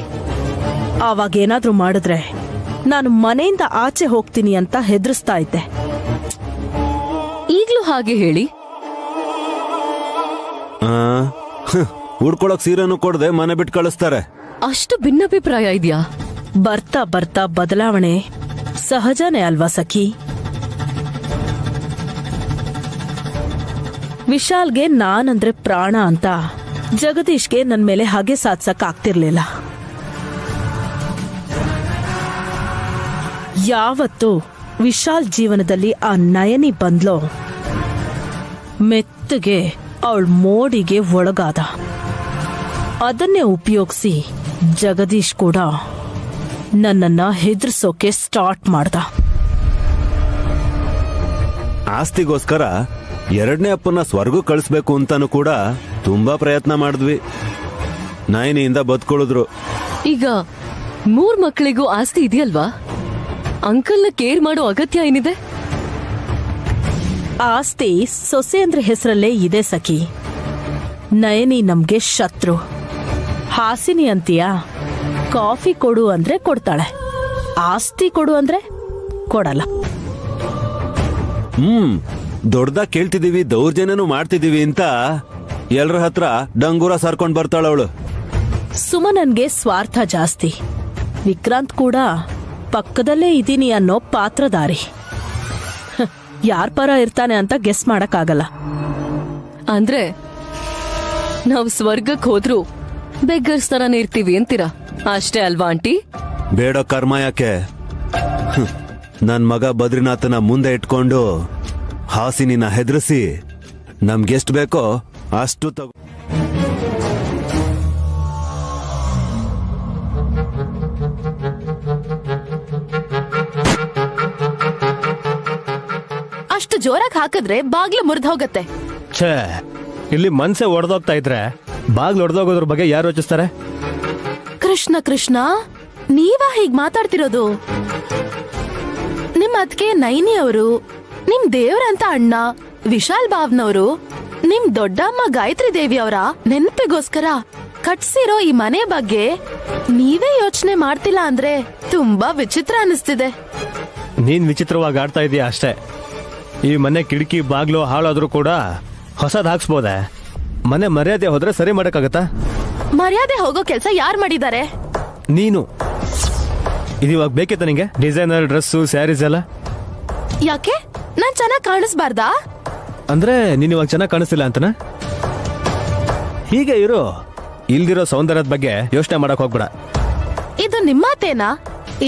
ಆವಾಗ ಏನಾದ್ರೂ ಮಾಡಿದ್ರೆ ನಾನು ಮನೆಯಿಂದ ಆಚೆ ಹೋಗ್ತೀನಿ ಅಂತ ಹೆದರ್ಸ್ತಾ ಇದ್ದೆ. ಈಗ್ಲೂ ಹಾಗೆ ಹೇಳಿ. ಉಡ್ಕೊಳಕ್ ಸೀರೆನೂ ಕೊಡದೆ ಮನೆ ಬಿಟ್ಟು ಕಳಿಸ್ತಾರೆ. ಅಷ್ಟು ಭಿನ್ನಾಭಿಪ್ರಾಯ ಇದೆಯಾ? ಬರ್ತಾ ಬರ್ತಾ ಬದಲಾವಣೆ ಸಹಜನೇ ಅಲ್ವಾ ಸಖಿ? ವಿಶಾಲ್ಗೆ ನಾನಂದ್ರೆ ಪ್ರಾಣ ಅಂತ ಜಗದೀಶ್ಗೆ ನನ್ ಮೇಲೆ ಹಾಗೆ ಸಾಧ್ಸಕ್ ಆಗ್ತಿರ್ಲಿಲ್ಲ. ಯಾವತ್ತು ವಿಶಾಲ್ ಜೀವನದಲ್ಲಿ ಆ ನಯನಿ ಬಂದ್ಲೋ ಮೆತ್ತಗೆ ಅವಳ ಮೋಡಿಗೆ ಒಳಗಾದ. ಅದನ್ನೇ ಉಪಯೋಗಿಸಿ ಜಗದೀಶ್ ಕೂಡ ನನ್ನನ್ನ ಹೆದರ್ಸೋಕೆ ಸ್ಟಾರ್ಟ್ ಮಾಡ್ದ. ಆಸ್ತಿಗೋಸ್ಕರ 2ನೇ ಅಪ್ಪನ ಸ್ವರ್ಗ ಕಳಿಸ್ಬೇಕು ಅಂತಾನು ಕೂಡ ತುಂಬಾ ಪ್ರಯತ್ನ ಮಾಡಿದ್ವಿ. ನಯನಿಯಿಂದ ಬದುಕೊಳ್ಳಿದ್ರು. ಈಗ 3 ಮಕ್ಕಳಿಗೂ ಆಸ್ತಿ ಇದೆಯಲ್ವಾ? ಅಂಕಲ್ನ ಕೇರ್ ಮಾಡೋ ಅಗತ್ಯ ಏನಿದೆ? ಆಸ್ತಿ ಸೊಸೆಯಂದ್ರ ಹೆಸರಲ್ಲೇ ಇದೆ ಸಖಿ. ನಯನಿ ನಮ್ಗೆ ಶತ್ರು. ಹಾಸಿನಿ ಅಂತೀಯಾ? ಕಾಫಿ ಕೊಡು ಅಂದ್ರೆ ಕೊಡ್ತಾಳೆ, ಆಸ್ತಿ ಕೊಡು ಅಂದ್ರೆ ಕೊಡಲ್ಲ. ದೊಡ್ಡದಾಗಿ ಕೇಳ್ತಿದೀವಿ, ದೌರ್ಜನ್ಯನೂ ಮಾಡ್ತಿದೀವಿ ಅಂತ ಎಲ್ರ ಹತ್ರ ಡಂಗೂರ ಸಾರ್ಕೊಂಡ್ ಬರ್ತಾಳವಳು. ಸುಮನನ್ಗೆ ಸ್ವಾರ್ಥ ಜಾಸ್ತಿ. ವಿಕ್ರಾಂತ್ ಕೂಡ ಪಕ್ಕದಲ್ಲೇ ಇದೀನಿ ಅನ್ನೋ ಪಾತ್ರಧಾರಿ. ಯಾರ್ ಪರ ಇರ್ತಾನೆ ಅಂತ ಗೆಸ್ ಮಾಡಕ್ಕಾಗಲ್ಲ. ಅಂದ್ರೆ ನಾವ್ ಸ್ವರ್ಗಕ್ ಹೋದ್ರು ಬೆಗ್ಗರ್ಸ್ ತರಾನೇ ಇರ್ತೀವಿ ಅಂತೀರಾ, ಅಷ್ಟೇ ಅಲ್ವಾ ಆಂಟಿ? ಬೇಡ ಕರ್ಮ ಯಾಕೆ? ನನ್ ಮಗ ಬದ್ರಿನಾಥನ ಮುಂದೆ ಇಟ್ಕೊಂಡು ಹಾಸಿನಿನ ಹೆದರಿಸಿ ನಮ್ಗೆಷ್ಟು ಬೇಕೋ ಅಷ್ಟು ತಗೋ. ಅಷ್ಟು ಜೋರಾಗಿ ಹಾಕಿದ್ರೆ ಬಾಗ್ಲು ಮುರಿದು ಹೋಗತ್ತೆ. ಛೇ, ಇಲ್ಲಿ ಮನ್ಸೆ ಒಡೆದೋಗ್ತಾ ಇದ್ರೆ ಬಾಗ್ಲು ಒಡೆದೋಗೋದ್ರ ಬಗ್ಗೆ ಯಾರು ಯೋಚಿಸ್ತಾರೆ? ಕೃಷ್ಣ ಕೃಷ್ಣ, ನೀವಾ ಹೀಗ್ ಮಾತಾಡ್ತಿರೋದು? ನಿಮ್ ಅದ್ಕೆ ನೈನಿ ಅವರು, ನಿಮ್ ದೇವ್ರಂತ ಅಣ್ಣ ವಿಶಾಲ್ ಬಾವ್ನವರು, ನಿಮ್ ದೊಡ್ಡಮ್ಮ ಗಾಯತ್ರಿ ದೇವಿ ಅವರ ನೆನಪಿಗೋಸ್ಕರ ಕಟ್ಸಿರೋ ಈ ಮನೆ ಬಗ್ಗೆ ನೀವೇ ಯೋಚನೆ ಮಾಡ್ತಿಲ್ಲ ಅಂದ್ರೆ ತುಂಬಾ ವಿಚಿತ್ರ ಅನಿಸ್ತಿದೆ. ನೀನ್ ವಿಚಿತ್ರವಾಗಿ ಆಡ್ತಾ ಇದೀಯ ಅಷ್ಟೇ. ಈ ಮನೆ ಕಿಟಕಿ ಬಾಗ್ಲು ಹಾಳಾದ್ರೂ ಕೂಡ ಹೊಸದ್ ಹಾಕ್ಸ್ಬೋದೆ. ಮನೆ ಮರ್ಯಾದೆ ಹೋದ್ರೆ ಸರಿ ಮಾಡಕ್ಕಾಗತ್ತಾ? ಮರ್ಯಾದೆ ಹೋಗೋ ಕೆಲ್ಸ ಯಾರ್ ಮಾಡಿದ್ದಾರೆ? ನೀನು. ಇದಿವಾಗ ಬೇಕಿತ್ತ ನಿಂಗೆ ಡಿಸೈನರ್ ಡ್ರೆಸ್ಸು ಸ್ಯಾರೀಸ್ ಎಲ್ಲ? ಯಾಕೆ, ನಾನ್ ಚೆನ್ನಾಗ್ ಕಾಣಿಸ್ಬಾರ್ದಾ? ಅಂದ್ರೆ ನೀನ್ ಇವಾಗ ಚೆನ್ನಾಗಿ ಕಾಣಿಸ್ತಿಲ್ಲ ಅಂತನ? ಹೀಗೆ ಇರು. ಇಲ್ದಿರೋ ಸೌಂದರ್ಯದ ಬಗ್ಗೆ ಯೋಚನೆ ಮಾಡಕ್ ಹೋಗ್ಬೇಡ. ಇದು ನಿಮ್ಮತೇನಾ?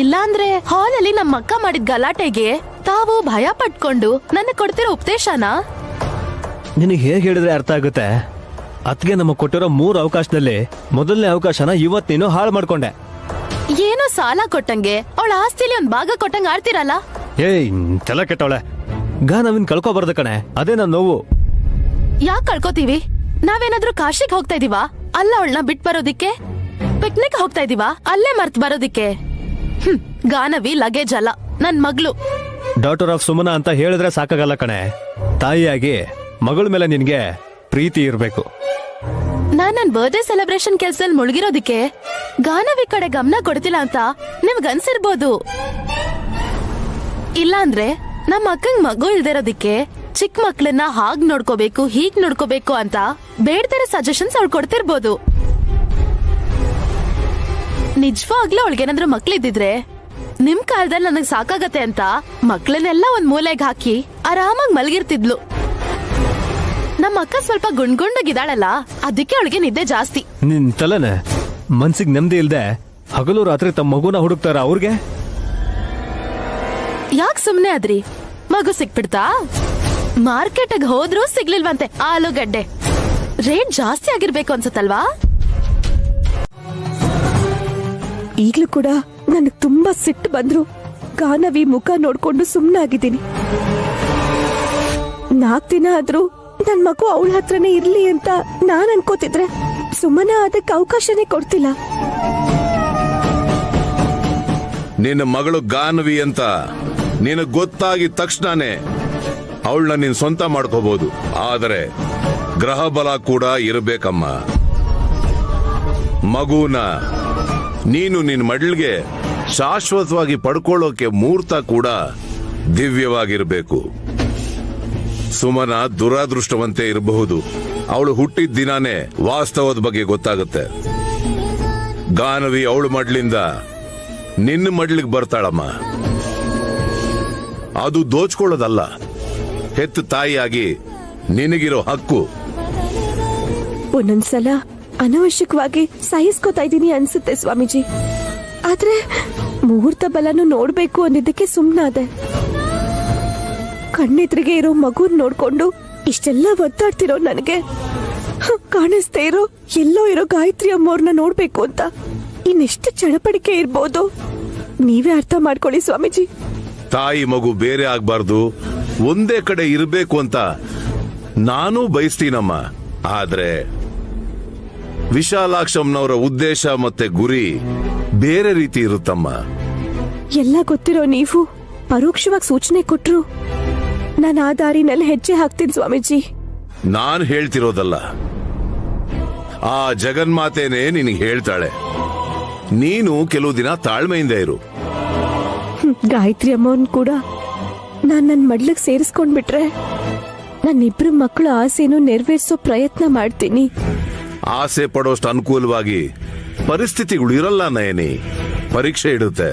ಇಲ್ಲಾಂದ್ರೆ ಹಾಲಲ್ಲಿ ನಮ್ಮ ಅಕ್ಕ ಮಾಡಿದ ಗಲಾಟೆಗೆ ತಾವು ಭಯ ಪಟ್ಕೊಂಡು ನನ್ನ ಕೊಡ್ತಿರೋ ಉಪದೇಶನಾ? ನಿನಗೆ ಹೇಗೆ ಹೇಳಿದ್ರೆ ಅರ್ಥ ಆಗುತ್ತೆ? ಅತ್ಗೆ ನಮಗ್ ಕೊಟ್ಟಿರೋ 3 ಅವಕಾಶದಲ್ಲಿ ಮೊದಲನೇ ಅವಕಾಶನ ಇವತ್ ನೀನು ಹಾಳು ಮಾಡ್ಕೊಂಡೆ. ಏನೋ ಸಾಲ ಕೊಟ್ಟಂಗೆ ಅವಳ ಆಸ್ತಿಲಿ ಒಂದ್ ಭಾಗ ಕೊಟ್ಟಂಗ ಆಡ್ತಿರಲ್ಲ. ಏಯ್, ತಲೆ ಕೆಟ್ಟವಳೆ. ಗಾನವಿನ್ ಕಳ್ಕೊಬಾರ್ದು ಕಣೆ, ಅದೇ ನನ್ನ ನೋವು. ಯಾಕೆ ಕಳ್ಕೊತೀವಿ? ನಾವೇನಾದ್ರೂ ಕಾಶಿಗ್ ಹೋಗ್ತಾ ಇದೀವಾ? ಅಲ್ಲ ಅವಳನ್ನ ಬಿಟ್ ಬರೋದಿಕ್ಕೆ. ಪಿಕ್ನಿಕ್ ಹೋಗ್ತಾ ಇದೀವಾ? ಅಲ್ಲೇ ಮರ್ತ್ ಬರೋದಿಕ್ಕೆ. ಗಾನವಿ ಲಗೇಜ್ ಅಲ್ಲ, ನನ್ ಮಗಳು. ಡಾಟರ್ ಆಫ್ ಸುಮನಾ ಅಂತ ಹೇಳಿದ್ರೆ ಸಾಕಾಗಲ್ಲ ಕಣೆ. ತಾಯಿಯಾಗಿ ಮಗಳ ಮೇಲೆ ನಿನ್ಗೆ ಪ್ರೀತಿ ಇರ್ಬೇಕು. ನನ್ ಬರ್ಡೇ ಸೆಲೆಬ್ರೇಷನ್ ಕೆಲ್ಸದಲ್ಲಿ ಮುಳುಗಿರೋದಿಕ್ಕೆ ಗಾನವಿ ಕಡೆ ಗಮನ ಕೊಡ್ತಿಲ್ಲ ಅಂತ ನಿಮ್ಗ್ ಅನ್ಸಿರ್ಬೋದು. ಇಲ್ಲಾಂದ್ರೆ ನಮ್ಮ ಅಕ್ಕಂಗ್ ಮಗು ಇಲ್ದಿರೋದಿಕ್ಕೆ ಚಿಕ್ಕ ಮಕ್ಳನ್ನ ಹಾಗ್ ನೋಡ್ಕೋಬೇಕು, ಹೀಗ್ ನೋಡ್ಕೋಬೇಕು ಅಂತ ಬೇಡ್ತಾರೆ ಸಜೆಷನ್ಸ್ ಅವಳು ಕೊಡ್ತಿರ್ಬೋದು. ನಿಜವಾಗ್ಲೂ ಅವಳಿಗೇನಾದ್ರೂ ಮಕ್ಳಿದ್ದಿದ್ರೆ ನಿಮ್ ಕಾಲದಲ್ಲಿ ನನಗ್ ಸಾಕಾಗತ್ತೆ ಅಂತ ಮಕ್ಳನ್ನೆಲ್ಲ ಒಂದ್ ಮೂಲೆಗೆ ಹಾಕಿ ಆರಾಮಾಗಿ ಮಲಗಿರ್ತಿದ್ಲು. ನಮ್ಮ ಅಕ್ಕ ಸ್ವಲ್ಪ ಗುಂಡ್ಗುಂಡಾಗಿದ್ದಾಳಲ್ಲ, ಅದಕ್ಕೆ ಅವಳಿಗೆ ನಿದ್ದೆ ಜಾಸ್ತಿ. ನಿನ್ ತಲೆನೆ ಮನ್ಸಿಗೆ ನೆಮ್ಮದಿ ಇಲ್ದೆ ಹಗಲು ರಾತ್ರಿ ತಮ್ಮ ಮಗುನ ಹುಡುಕ್ತಾರ ಅವ್ರಿಗೆ. ಯಾಕೆ ಸುಮ್ನೆ ಆದ್ರಿ? ಮಗು ಸಿಕ್ಬಿಡ್ತಾ? ಮಾರ್ಕೆಟ್ಗೆ ಹೋದ್ರೂ ಸಿಗ್ಲಿಲ್ವಂತೆ ಆಲೂಗಡ್ಡೆ. ರೇಟ್ ಜಾಸ್ತಿ ಆಗಿರ್ಬೇಕು ಅನ್ಸತ್ತಲ್ವಾ? ಈಗ್ಲೂ ಕೂಡ ನನಗ್ ತುಂಬಾ ಸಿಟ್ಟು ಬಂದ್ರು ಗಾನವಿ ಮುಖ ನೋಡ್ಕೊಂಡು ಸುಮ್ನಾಗಿದ್ದೀನಿ. 4 ದಿನ ಆದ್ರೂ ನನ್ ಮಗು ಅವಳ ಹತ್ರನೇ ಇರ್ಲಿ ಅಂತ ನಾನ್ ಅನ್ಕೋತಿದ್ರೆ ಸುಮ್ಮನೆ ಅದಕ್ಕೆ ಅವಕಾಶನೇ ಕೊಡ್ತಿಲ್ಲ. ನಿನ್ನ ಮಗಳು ಗಾನವಿ ಅಂತ ನಿನಗ್ ಗೊತ್ತಾಗಿದ ತಕ್ಷಣನೇ ಅವಳನ್ನ ನೀನ್ ಸ್ವಂತ ಮಾಡ್ಕೋಬಹುದು. ಆದರೆ ಗ್ರಹ ಬಲ ಕೂಡ ಇರಬೇಕಮ್ಮ. ಮಗುನ ನೀನು ನಿನ್ನ ಮಡ್ಲಿಗೆ ಶಾಶ್ವತವಾಗಿ ಪಡ್ಕೊಳ್ಳೋಕೆ ಮುಹೂರ್ತ ಕೂಡ ದಿವ್ಯವಾಗಿರಬೇಕು. ಸುಮನ ದುರಾದೃಷ್ಟವಂತೆ ಇರಬಹುದು, ಅವಳು ಹುಟ್ಟಿದ ದಿನಾನೇ ವಾಸ್ತವದ ಬಗ್ಗೆ ಗೊತ್ತಾಗುತ್ತೆ. ಗಾನವಿ ಅವಳು ಮಡ್ಲಿಂದ ನಿನ್ನ ಮಡ್ಲಿಗೆ ಬರ್ತಾಳಮ್ಮ. ಅದು ದೋಚ್ಕೊಳ್ಳೋದಲ್ಲ, ಹೆತ್ತ ತಾಯಿಯಾಗಿ ನಿನಗಿರೋ ಹಕ್ಕು. ಒಂದೊಂದ್ಸಲ ಅನವಶ್ಯಕವಾಗಿ ಸಹಿಸ್ಕೋತಾ ಇದ್ದೀನಿ ಅನ್ಸುತ್ತೆ ಸ್ವಾಮೀಜಿ. ಆದ್ರೆ ಮುಹೂರ್ತ ಬಲನು ನೋಡ್ಬೇಕು ಅಂದಿದ್ದಕ್ಕೆ ಸುಮ್ನಾದೆ. ಕಣ್ಣೆದ್ರಿಗೆ ಇರೋ ಮಗುನ್ ನೋಡ್ಕೊಂಡು ಇಷ್ಟೆಲ್ಲ ಒದ್ದಾಡ್ತಿರೋ ನನಗೆ ಕಾಣಿಸ್ತಾ ಇರೋ ಎಲ್ಲೋ ಇರೋ ಗಾಯತ್ರಿ ಅಮ್ಮವ್ರನ್ನ ನೋಡ್ಬೇಕು ಅಂತ ಇನ್ನೆಷ್ಟು ಚಡಪಡಿಕೆ ಇರ್ಬೋದು? ನೀವೇ ಅರ್ಥ ಮಾಡ್ಕೊಳ್ಳಿ ಸ್ವಾಮೀಜಿ. ತಾಯಿ ಮಗು ಬೇರೆ ಆಗ್ಬಾರ್ದು, ಒಂದೇ ಕಡೆ ಇರಬೇಕು ಅಂತ ನಾನು ಬಯಸ್ತೀನಮ್ಮ. ಆದ್ರೆ ವಿಶಾಲಾಕ್ಷಮ್ಮನವರ ಉದ್ದೇಶ ಮತ್ತೆ ಗುರಿ ಬೇರೆ ರೀತಿ ಇರುತ್ತಮ್ಮ. ಎಲ್ಲ ಗೊತ್ತಿರೋ ನೀವು ಪರೋಕ್ಷವಾಗಿ ಸೂಚನೆ ಕೊಟ್ರು ನಾನು ಆ ದಾರಿನಲ್ಲಿ ಹೆಜ್ಜೆ ಹಾಕ್ತೀನಿ ಸ್ವಾಮೀಜಿ. ನಾನ್ ಹೇಳ್ತಿರೋದಲ್ಲ, ಆ ಜಗನ್ಮಾತೆನೇ ನಿನಗೆ ಹೇಳ್ತಾಳೆ. ನೀನು ಕೆಲವು ದಿನ ತಾಳ್ಮೆಯಿಂದ ಇರು. ಗಾಯತ್ರಿ ಅಮ್ಮನ್ ಕೂಡ ನಾನ್ ನನ್ ಮಡ್ಲಿಗೆ ಸೇರಿಸ್ಕೊಂಡ್ಬಿಟ್ರೆ ನನ್ನಿಬ್ರು ಮಕ್ಕಳ ಆಸೆನೂ ನೆರವೇರಿಸೋ ಪ್ರಯತ್ನ ಮಾಡ್ತೀನಿ. ಆಸೆ ಪಡೋಷ್ಟು ಅನುಕೂಲವಾಗಿ ಪರಿಸ್ಥಿತಿಗಳು ಇರಲ್ಲ ನಯನಿ. ಪರೀಕ್ಷೆ ಇಡುತ್ತೆ.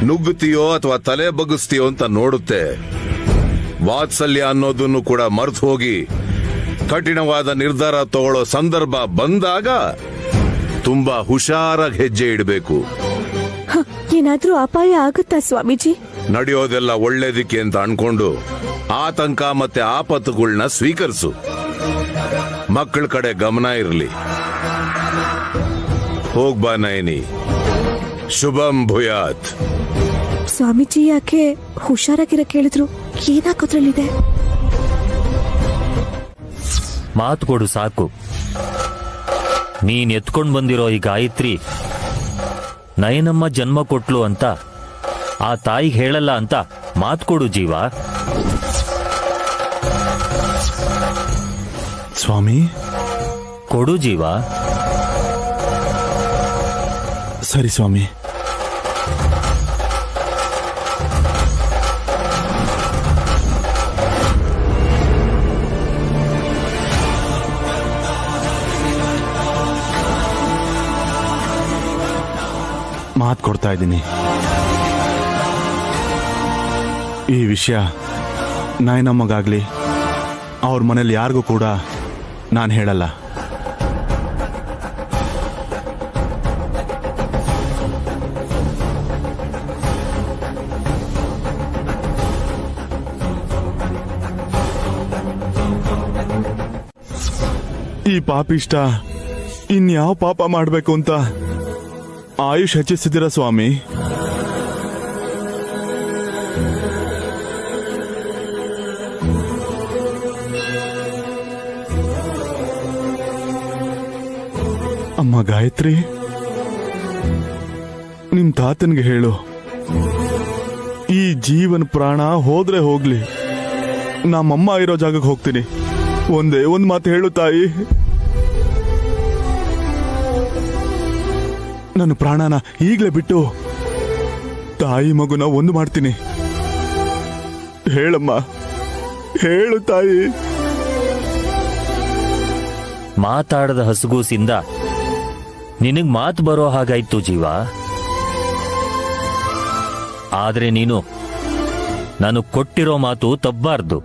ನುಗ್ಗುತ್ತೀಯೋ ಅಥವಾ ತಲೆ ಬಗ್ಗಿಸ್ತೀಯೋ ಅಂತ ನೋಡುತ್ತೆ. ವಾತ್ಸಲ್ಯ ಅನ್ನೋದನ್ನು ಕೂಡ ಮರ್ತು ಹೋಗಿ ಕಠಿಣವಾದ ನಿರ್ಧಾರ ತಗೊಳ್ಳೋ ಸಂದರ್ಭ ಬಂದಾಗ ತುಂಬಾ ಹುಷಾರಾಗಿ ಹೆಜ್ಜೆ ಇಡಬೇಕು. ಏನಾದ್ರೂ ಅಪಾಯ ಆಗುತ್ತಾ ಸ್ವಾಮೀಜಿ? ನಡೆಯೋದೆಲ್ಲ ಒಳ್ಳೇದಕ್ಕೆ ಅಂತ ಅನ್ಕೊಂಡು ಆತಂಕ ಮತ್ತೆ ಆಪತ್ತುಗಳನ್ನ ಸ್ವೀಕರಿಸು. ಮಕ್ಕಳ ಕಡೆ ಗಮನ ಇರಲಿ. ಹೋಗ್ಬಾ ನಯನಿ. ಶುಭಂ ಭೂಯಾತ್. ಸ್ವಾಮೀಜಿ ಯಾಕೆ ಹುಷಾರಾಗಿರಕ್ಕೆ ಹೇಳಿದ್ರು? ಏನಾಗೋದ್ರಲ್ಲಿದೆ? ಮಾತು ಕೊಡು ಸಾಕು. ನೀನ್ ಎತ್ಕೊಂಡ್ ಬಂದಿರೋ ಈ ಗಾಯತ್ರಿ ನಯನಮ್ಮ ಜನ್ಮ ಕೊಟ್ಲು ಅಂತ ಆ ತಾಯಿಗೆ ಹೇಳಲ್ಲ ಅಂತ ಮಾತು ಕೊಡು ಜೀವ. ಸ್ವಾಮಿ ಕೊಡು ಜೀವ. ಸರಿ ಸ್ವಾಮಿ. ಮಾತು ಕೊಡ್ತಾ ಇದ್ದೀನಿ. ಈ ವಿಷಯ ನಯನಮ್ಮಗಾಗ್ಲಿ ಅವ್ರ ಮನೇಲಿ ಯಾರಿಗೂ ಕೂಡ ನಾನು ಹೇಳಲ್ಲ. ಈ ಪಾಪಿಷ್ಟ ಇನ್ಯಾವ ಪಾಪ ಮಾಡಬೇಕು ಅಂತ ಆಯುಷ್ ಹೆಚ್ಚಿಸಿದಿರ ಸ್ವಾಮಿ? ಅಮ್ಮ ಗಾಯತ್ರಿ, ನಿಮ್ ತಾತನ್ಗೆ ಹೇಳು, ಈ ಜೀವನ ಪ್ರಾಣ ಹೋದ್ರೆ ಹೋಗ್ಲಿ, ನಮ್ಮಮ್ಮ ಇರೋ ಜಾಗಕ್ಕೆ ಹೋಗ್ತೀನಿ. ಒಂದೇ ಒಂದ್ ಮಾತು ಹೇಳು ತಾಯಿ, ನನ್ನ ಪ್ರಾಣನ ಈಗ್ಲೇ ಬಿಟ್ಟು ತಾಯಿ ಮಗುನ ಒಂದು ಮಾಡ್ತೀನಿ. ಹೇಳಮ್ಮ, ಹೇಳು ತಾಯಿ. ಮಾತಾಡದ ಹಸುಗೂಸಿಂದ ನಿನಗ್ ಮಾತು ಬರೋ ಹಾಗಾಯ್ತು ಜೀವ. ಆದ್ರೆ ನೀನು ನಾನು ಕೊಟ್ಟಿರೋ ಮಾತು ತಪ್ಪಬಾರ್ದು.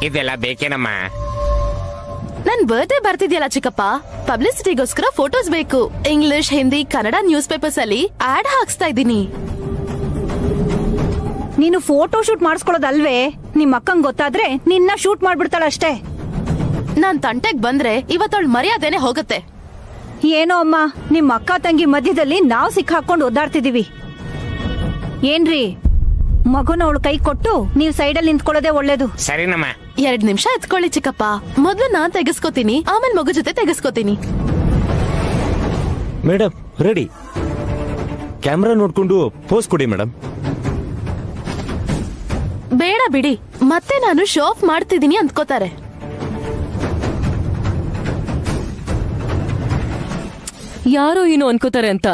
ಇದೆಲ್ಲ ಬೇಕೇನಮ್ಮ? ನನ್ ಬರ್ತ್ಡೇ ಬರ್ತಿದ್ಯಲ್ಲ ಚಿಕ್ಕಪ್ಪ, ಪಬ್ಲಿಸಿಟಿಗೋಸ್ಕರ ಫೋಟೋಸ್ ಬೇಕು. English, Hindi, Kannada news papers ಅಲ್ಲಿ ಆಡ್ ಹಾಕ್ಸ್ತಾ ಇದ್ದೀನಿ. ನೀನು ಫೋಟೋ ಶೂಟ್ ಮಾಡಿಸ್ಕೊಳ್ಳೋದಲ್ವೇ? ನಿಮ್ ಅಕ್ಕಂಗ್ ಗೊತ್ತಾದ್ರೆ ನಿನ್ನ ಶೂಟ್ ಮಾಡ್ಬಿಡ್ತಾಳಷ್ಟೇ. ನಾನ್ ತಂಟೆಗ್ ಬಂದ್ರೆ ಇವತ್ತವಳ ಮರ್ಯಾದೆನೆ ಹೋಗುತ್ತೆ. ಏನೋ ಅಮ್ಮ, ನಿಮ್ ಅಕ್ಕ ತಂಗಿ ಮಧ್ಯದಲ್ಲಿ ನಾವ್ ಸಿಕ್ಕಾಕೊಂಡು ಒದ್ದಾಡ್ತಿದೀವಿ. ಏನ್ರಿ, ಮಗುನ ಅವಳು ಕೈ ಕೊಟ್ಟು ನೀವ್ ಸೈಡಲ್ಲಿ ನಿಂತ್ಕೊಳ್ಳೋದೇ ಒಳ್ಳೇದು. ಸರಿನಮ್ಮ. 2 ನಿಮಿಷ ಎತ್ಕೊಳ್ಳಿ ಚಿಕ್ಕಪ್ಪ. ಮೊದ್ಲು ನಾನ್ ತೆಗೆಸ್ಕೋತೀನಿ, ಆಮೇಲೆ ಮಗು ಜೊತೆ ತೆಗೆಸ್ಕೋತೀನಿ. Madam ready. ಕ್ಯಾಮ್ರಾ ನೋಡ್ಕೊಂಡು ಪೋಸ್ ಕೊಡಿ ಮೇಡಮ್. ಬೇಡ ಬಿಡಿ, ಮತ್ತೆ ನಾನು ಶೋ ಆಫ್ ಮಾಡ್ತಿದ್ದೀನಿ ಅಂದ್ಕೋತಾರೆ. ಯಾರೋ ಏನೋ ಅನ್ಕೋತಾರೆ ಅಂತ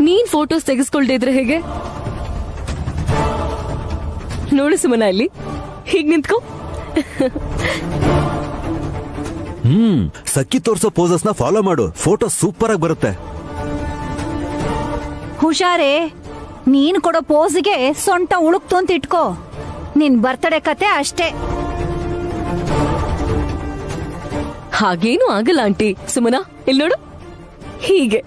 ನೀನ್ ಫೋಟೋಸ್ ತೆಗೆಸ್ಕೊಳ್ದೇ ಇದ್ರೆ ಹೇಗೆ? ನೋಡು ಸುಮನ, ಅಲ್ಲಿ ಹೀಗ್ ನಿಂತ್ಕೋ. ಸಕ್ಕಿ ತೋರ್ಸೋ ಪೋಸಸ್ ನ ಫಾಲೋ ಮಾಡು. ಫೋಟೋ ಸೂಪರ್ ಆಗಿ ಬರುತ್ತೆ. ಹುಷಾರೇ, ನೀನ್ ಕೊಡೋ ಪೋಸ್ಗೆ ಸೊಂಟ ಉಳುಕ್ತು ಅಂತ ಇಟ್ಕೋ. ನಿನ್ ಬರ್ತಡೇ ಕತೆ ಅಷ್ಟೇ. ಹಾಗೇನು ಆಗಲ್ಲ ಆಂಟಿ. ಸುಮನ, ಇಲ್ಲಿ ನೋಡು, ಹೀಗೆ.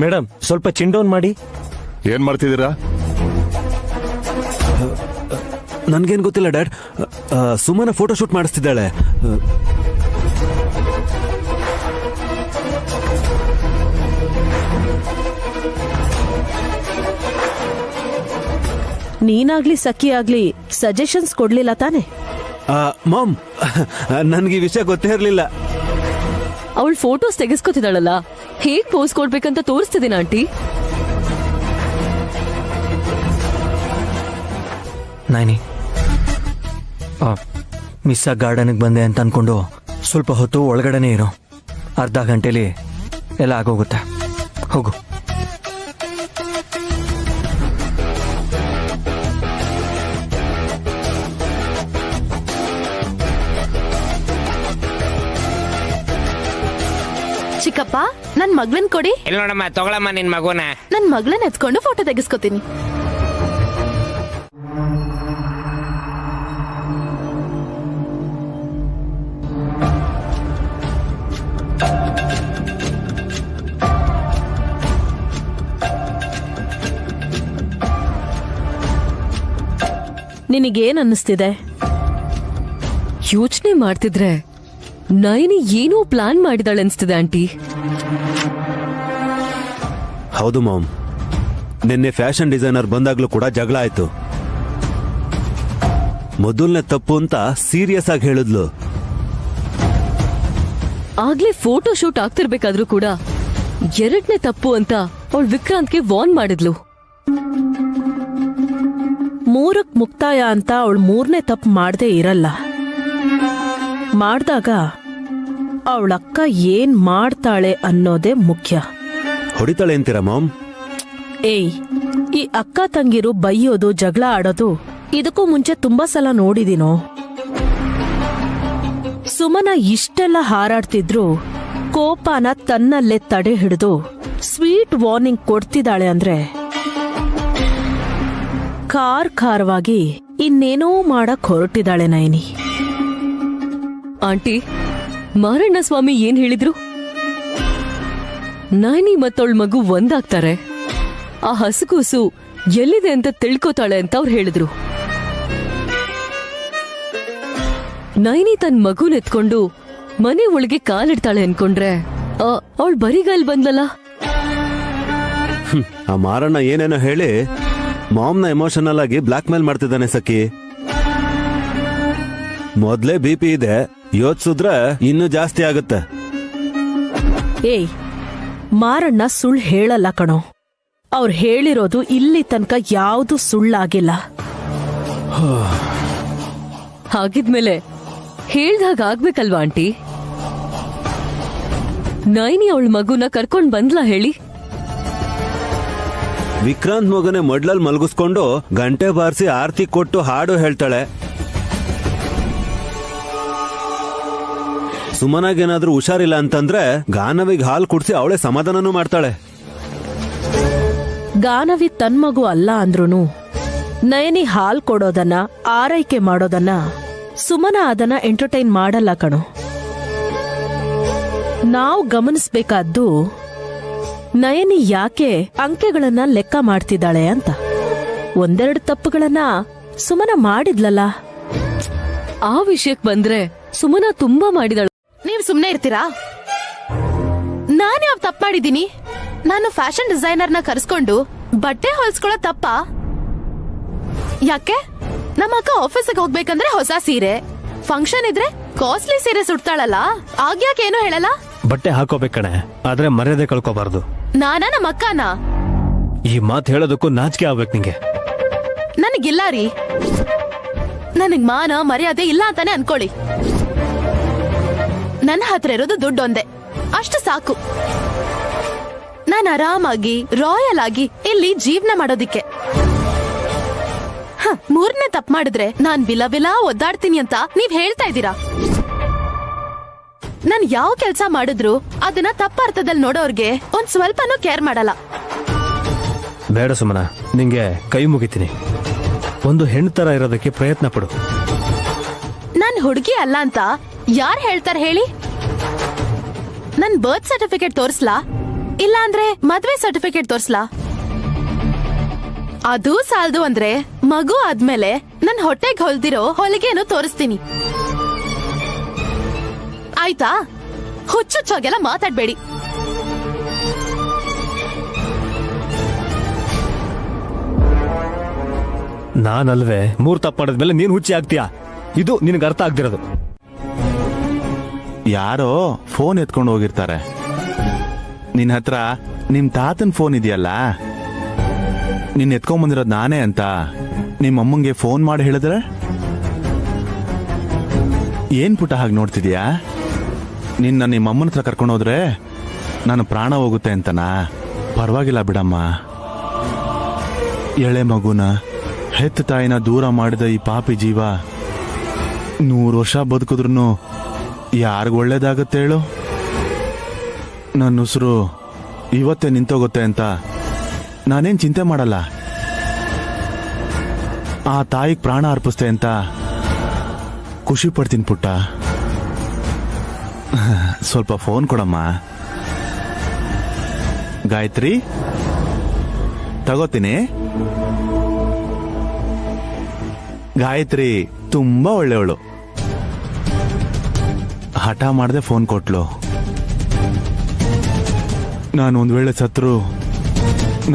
ಮೇಡಮ್ ಸ್ವಲ್ಪ ಚಿನ್ ಡೌನ್ ಮಾಡಿ. ಏನ್ ಮಾಡ್ತಿದ್ದೀರಾ? ನನ್ಗೇನ್ ಗೊತ್ತಿಲ್ಲ ಡ್ಯಾಡ್. ಸುಮ್ಮನೆ ಫೋಟೋ ಶೂಟ್ ಮಾಡಿಸ್ತಿದ್ದಾಳೆ. ನೀನಾಗ್ಲಿ ಸಖಿ ಆಗ್ಲಿ ಸಜೆಷನ್ಸ್ ಕೊಡ್ಲಿಲ್ಲ ತಾನೆ? ಮಾಮ್, ನನ್ಗೆ ಈ ವಿಷಯ ಗೊತ್ತೇ ಇರ್ಲಿಲ್ಲ. ಅವಳು ಫೋಟೋಸ್ ತೆಗೆಸ್ಕೊತಿದ್ದಾಳಲ್ಲ, ಹೇಗ್ ಪೋಸ್ ಕೊಡ್ಬೇಕಂತ ತೋರಿಸ್ತಿದ್ದೀನ ಆಂಟಿ. ನೈನಿ, ಮಿಸ್ ಗಾರ್ಡನ್ಗೆ ಬಂದೆ ಅಂತ ಅನ್ಕೊಂಡು ಸ್ವಲ್ಪ ಹೊತ್ತು ಒಳಗಡೆನೆ ಇರು. ಅರ್ಧ ಗಂಟೆಲಿ ಎಲ್ಲ ಆಗೋಗುತ್ತೆ. ಹೋಗು. ಚಿಕ್ಕಪ್ಪ, ನನ್ ಮಗ್ಳನ್ ಕೊಡಿ. ಇಲ್ಲ ನೋಡಮ್ಮ, ತಗೊಳಮ್ಮ ನಿನ್ ಮಗುನ. ನನ್ ಮಗ್ಳನ್ ಎತ್ಕೊಂಡು ಫೋಟೋ ತೆಗೆಸ್ಕೊತೀನಿ. ನಿನಗೇನ್ ಅನ್ನಿಸ್ತಿದೆ? ಯೋಚನೆ ಮಾಡ್ತಿದ್ರೆ ನೈನಿ ಏನೋ ಪ್ಲಾನ್ ಮಾಡಿದಾಳೆ ಅನ್ಸ್ತಿದೆ ಆಂಟಿ. ಹೌದು ಮಾಮ್, ನಿನ್ನೆ ಫ್ಯಾಷನ್ ಡಿಸೈನರ್ ಬಂದಾಗ್ಲೂ ಕೂಡ ಜಗಳ ಆಯ್ತು. ಮೊದಲನೇ ತಪ್ಪು ಅಂತ ಸೀರಿಯಸ್ ಆಗಿ ಹೇಳಿದ್ಲು. ಆಗ್ಲೇ ಫೋಟೋ ಶೂಟ್ ಆಗ್ತಿರ್ಬೇಕಾದ್ರೂ ಕೂಡ ಎರಡನೇ ತಪ್ಪು ಅಂತ ಅವಳು ವಿಕ್ರಾಂತ್ಗೆ ವಾರ್ನ್ ಮಾಡಿದ್ಲು. 3ಕ್ಕೆ ಮುಕ್ತಾಯ ಅಂತ ಅವಳು 3ನೇ ತಪ್ಪು ಮಾಡದೇ ಇರಲ್ಲ. ಮಾಡ್ದಾಗ ಅವಳಕ್ಕ ಏನ್ ಮಾಡ್ತಾಳೆ ಅನ್ನೋದೇ ಮುಖ್ಯ. ಹೊಡಿತಾಳೆ ಅಂತೀರಾ ಮಾಮ್? ಏಯ್, ಈ ಅಕ್ಕ ತಂಗಿರು ಬೈಯೋದು, ಜಗಳ ಆಡೋದು ಇದಕ್ಕೂ ಮುಂಚೆ ತುಂಬಾ ಸಲ ನೋಡಿದೀನೋ. ಸುಮನ ಇಷ್ಟೆಲ್ಲ ಹಾರಾಡ್ತಿದ್ರು ಕೋಪನ ತನ್ನಲ್ಲೇ ತಡೆ ಹಿಡಿದು ಸ್ವೀಟ್ ವಾರ್ನಿಂಗ್ ಕೊಡ್ತಿದ್ದಾಳೆ ಅಂದ್ರೆ ಖಾರವಾಗಿ ಇನ್ನೇನೋ ಮಾಡಕ್ ಹೊರಟಿದ್ದಾಳೆ ನೈನಿ. ಆಂಟಿ, ಮಾರಣ್ಣ ಸ್ವಾಮಿ ಏನ್ ಹೇಳಿದ್ರು? ನೈನಿ ಮತ್ತವಳ ಮಗು ಒಂದಾಗ್ತಾರೆ, ಆ ಹಸುಗೂಸು ಎಲ್ಲಿದೆ ಅಂತ ತಿಳ್ಕೋತಾಳೆ ಅಂತ ಅವ್ರು ಹೇಳಿದ್ರು. ನೈನಿ ತನ್ ಮಗುನ್ ಎತ್ಕೊಂಡು ಮನೆ ಒಳಗೆ ಕಾಲಿಡ್ತಾಳೆ ಅನ್ಕೊಂಡ್ರೆ ಅವಳು ಬರಿಗಾಲ್ ಬಂದ್ಲಲ್ಲ. ಆ ಮಾರಣ್ಣ ಏನೇನೋ ಹೇಳಿ ಮಾಮ್ನ ಎಮೋಷನಲ್ ಆಗಿ ಬ್ಲಾಕ್ ಮೇಲ್ ಮಾಡ್ತಿದ್ದಾನೆ ಸಖಿ. ಮೊದ್ಲೇ BP ಇದೆ, ಯೋಚಿಸಿದ್ರೆ ಇನ್ನೂ ಜಾಸ್ತಿ ಆಗುತ್ತೆ. ಏಯ್, ಮಾರಣ್ಣ ಸುಳ್ಳು ಹೇಳಲ್ಲ ಕಣೋ. ಅವ್ರು ಹೇಳಿರೋದು ಇಲ್ಲಿ ತನಕ ಯಾವುದು ಸುಳ್ಳಾಗಿಲ್ಲ. ಹಾಗಿದ್ಮೇಲೆ ಹೇಳ್ದಾಗ ಆಗ್ಬೇಕಲ್ವಾ ಆಂಟಿ? ನೈನಿ ಅವಳ ಮಗುನ ಕರ್ಕೊಂಡ್ ಬಂದ್ಲಾ ಹೇಳಿ? ವಿಕ್ರಾಂತ್ ಮಗನೇ ಮಡ್ಲಲ್ಲಿ ಮಲಗಿಸ್ಕೊಂಡು ಗಂಟೆ ಬಾರಿಸಿ ಆರತಿ ಕೊಟ್ಟು ಹಾಡು ಹೇಳ್ತಾಳೆ. ಸುಮನಾಗೇನಾದ್ರೂ ಹುಷಾರಿಲ್ಲ ಅಂತಂದ್ರೆ ಗಾನವಿಗೆ ಹಾಲು ಕುಡಿಸಿ ಅವಳೇ ಸಮಾಧಾನನೂ ಮಾಡ್ತಾಳೆ. ಗಾನವಿ ತನ್ ಮಗು ಅಲ್ಲ ಅಂದ್ರೂನು ನಯನಿ ಹಾಲ್ ಕೊಡೋದನ್ನ, ಆರೈಕೆ ಮಾಡೋದನ್ನ ಸುಮನ ಅದನ್ನ ಎಂಟರ್ಟೈನ್ ಮಾಡಲ್ಲ ಕಣೋ. ನಾವು ಗಮನಿಸ್ಬೇಕಾದ್ದು ನಯನಿ ಯಾಕೆ ಅಂಕೆಗಳನ್ನ ಲೆಕ್ಕ ಮಾಡ್ತಿದ್ದಾಳೆ ಅಂತ. ಒಂದೆರಡು ತಪ್ಪುಗಳನ್ನ ಸುಮನ ಮಾಡಿದ್ಲಲ್ಲ. ಆ ವಿಷಯಕ್ಕೆ ಬಂದ್ರೆ ಸುಮನ ತುಂಬಾ ಮಾಡಿದಳು. ನೀವ್ ಸುಮ್ನೆ ಇರ್ತೀರಾ? ನಾನೇ ತಪ್ಪು ಮಾಡಿದೀನಿ. ನಾನು ಫ್ಯಾಷನ್ ಡಿಸೈನರ್ನ ಕರೆಸ್ಕೊಂಡು ಬಟ್ಟೆ ಹೊಲ್ಸ್ಕೊಳ್ಳೋ ತಪ್ಪ? ಯಾಕೆ? ನಮ್ಮ ಅಕ್ಕ ಆಫೀಸಿಗೆ ಹೋಗ್ಬೇಕಂದ್ರೆ ಹೊಸ ಸೀರೆ, ಫಂಕ್ಷನ್ ಇದ್ರೆ ಕಾಸ್ಟ್ಲಿ ಸೀರೆ ಸುಡ್ತಾಳಲ್ಲ, ಆಗ್ಯಾಕೆ ಏನು ಹೇಳಲ್ಲ? ಬಟ್ಟೆ ಹಾಕೋಬೇಕಣೆ, ಆದ್ರೆ ಮರ್ಯಾದೆ ಕಳ್ಕೋಬಾರ್ದು. ನಾನಾ ನಮ್ಮ ಅಕ್ಕನ? ಈ ಮಾತು ಹೇಳೋದಕ್ಕೂ ನಾಚಿಕೆ ಆಗ್ಬೇಕು ನಿಂಗೆ. ನನಗಿಲ್ಲ ರೀ, ನನಗ್ ಮಾನ ಮರ್ಯಾದೆ ಇಲ್ಲ ಅಂತಾನೆ ಅನ್ಕೊಳ್ಳಿ. ನನ್ನ ಹತ್ರ ಇರೋದು ದುಡ್ಡೊಂದೇ, ಅಷ್ಟು ಸಾಕು. ನಾನು ಆರಾಮಾಗಿ ರಾಯಲ್ ಆಗಿ ಇಲ್ಲಿ ಜೀವನ ಮಾಡೋದಿಕ್ಕೆ. 3ನೇ ತಪ್ಪು ಮಾಡಿದ್ರೆ ನಾನ್ ಬಿಲ ಒದ್ದಾಡ್ತೀನಿ ಅಂತ ನೀವ್ ಹೇಳ್ತಾ ಇದ್ದೀರಾ. ನಾನ್ ಯಾವ ಕೆಲ್ಸ ಮಾಡಿದ್ರು ಅದನ್ನ ತಪ್ಪ ಅರ್ಥದಲ್ಲಿ ನೋಡೋರ್ಗೆ ಒಂದ್ ಸ್ವಲ್ಪನೂ ಕೇರ್ ಮಾಡಲ್ಲ. ಬೇಡ ಸುಮನ, ನಿಂಗೆ ಕೈ ಮುಗಿತೀನಿ. ಒಂದು ಹೆಣ್ಣು ತರ ಇರೋದಕ್ಕೆ ಪ್ರಯತ್ನ ಪಡು. ನಾನ್ ಹುಡುಗಿ ಅಲ್ಲ ಅಂತ ಯಾರ್ ಹೇಳ್ತಾರ ಹೇಳಿ? ನನ್ ಬರ್ತ್ ಸರ್ಟಿಫಿಕೇಟ್ ತೋರ್ಸ್ಲಾ, ಇಲ್ಲ ಅಂದ್ರೆ ಮದ್ವೆ ಸರ್ಟಿಫಿಕೇಟ್ ತೋರ್ಸ್ಲಾ? ಅದು ಸಾಲದು ಅಂದ್ರೆ ಮಗು ಆದ್ಮೇಲೆ ನನ್ ಹೊಟ್ಟೆಗೆ ಹೊಲ್ದಿರೋ ಹೊಲಿಗೆನು ತೋರಿಸ್ತೀನಿ. ಆಯ್ತಾ? ಹುಚ್ಚುಚ್ಚಾಗೆಲ್ಲ ಮಾತಾಡ್ಬೇಡಿ. ನಾನಲ್ವೇ 3 ತಪ್ಪು ಮಾಡಿದ್ಮೇಲೆ ನೀನ್ ಹುಚ್ಚಿ ಆಗ್ತೀಯಾ? ಇದು ನಿನಗೆ ಅರ್ಥ ಆಗ್ದಿರೋದು. ಯಾರೋ ಫೋನ್ ಎತ್ಕೊಂಡು ಹೋಗಿರ್ತಾರೆ. ನಿನ್ ಹತ್ರ ನಿಮ್ ತಾತನ್ ಫೋನ್ ಇದೆಯಲ್ಲ, ನಿನ್ ಎತ್ಕೊಂಡ್ ಬಂದಿರೋದು ನಾನೇ ಅಂತ ನಿಮ್ಮ ಅಮ್ಮಂಗೆ ಫೋನ್ ಮಾಡಿ ಹೇಳಿದ್ರೆ ಏನ್ ಪುಟ್ಟ ಹಾಗೆ ನೋಡ್ತಿದ್ಯಾ? ನಿನ್ನ ನಿಮ್ಮ ಅಮ್ಮನ ಹತ್ರ ಕರ್ಕೊಂಡು ಹೋದ್ರೆ ನಾನು ಪ್ರಾಣ ಹೋಗುತ್ತೆ ಅಂತನಾ? ಪರವಾಗಿಲ್ಲ ಬಿಡಮ್ಮ. ಎಳೆ ಮಗುನ ಹೆತ್ತ ತಾಯಿನ ದೂರ ಮಾಡಿದ ಈ ಪಾಪಿ ಜೀವ 100 ವರ್ಷ ಬದುಕಿದ್ರು ಯಾರಿಗ ಒಳ್ಳೇದಾಗತ್ತೆ ಹೇಳು? ನನ್ನ ಉಸಿರು ಇವತ್ತೇ ನಿಂತೋಗುತ್ತೆ ಅಂತ ನಾನೇನ್ ಚಿಂತೆ ಮಾಡಲ್ಲ. ಆ ತಾಯಿಗೆ ಪ್ರಾಣ ಅರ್ಪಿಸ್ತೆ ಅಂತ ಖುಷಿ ಪಡ್ತೀನಿ ಪುಟ್ಟ. ಸ್ವಲ್ಪ ಫೋನ್ ಕೊಡಮ್ಮ. ಗಾಯತ್ರಿ, ತಗೋತೀನಿ. ಗಾಯತ್ರಿ ತುಂಬಾ ಒಳ್ಳೆಯವಳು. ಹಠ ಮಾಡದೆ ಫೋನ್ ಕೊಟ್ಲು. ನಾನು ಒಂದ್ ವೇಳೆ ಸತ್ರು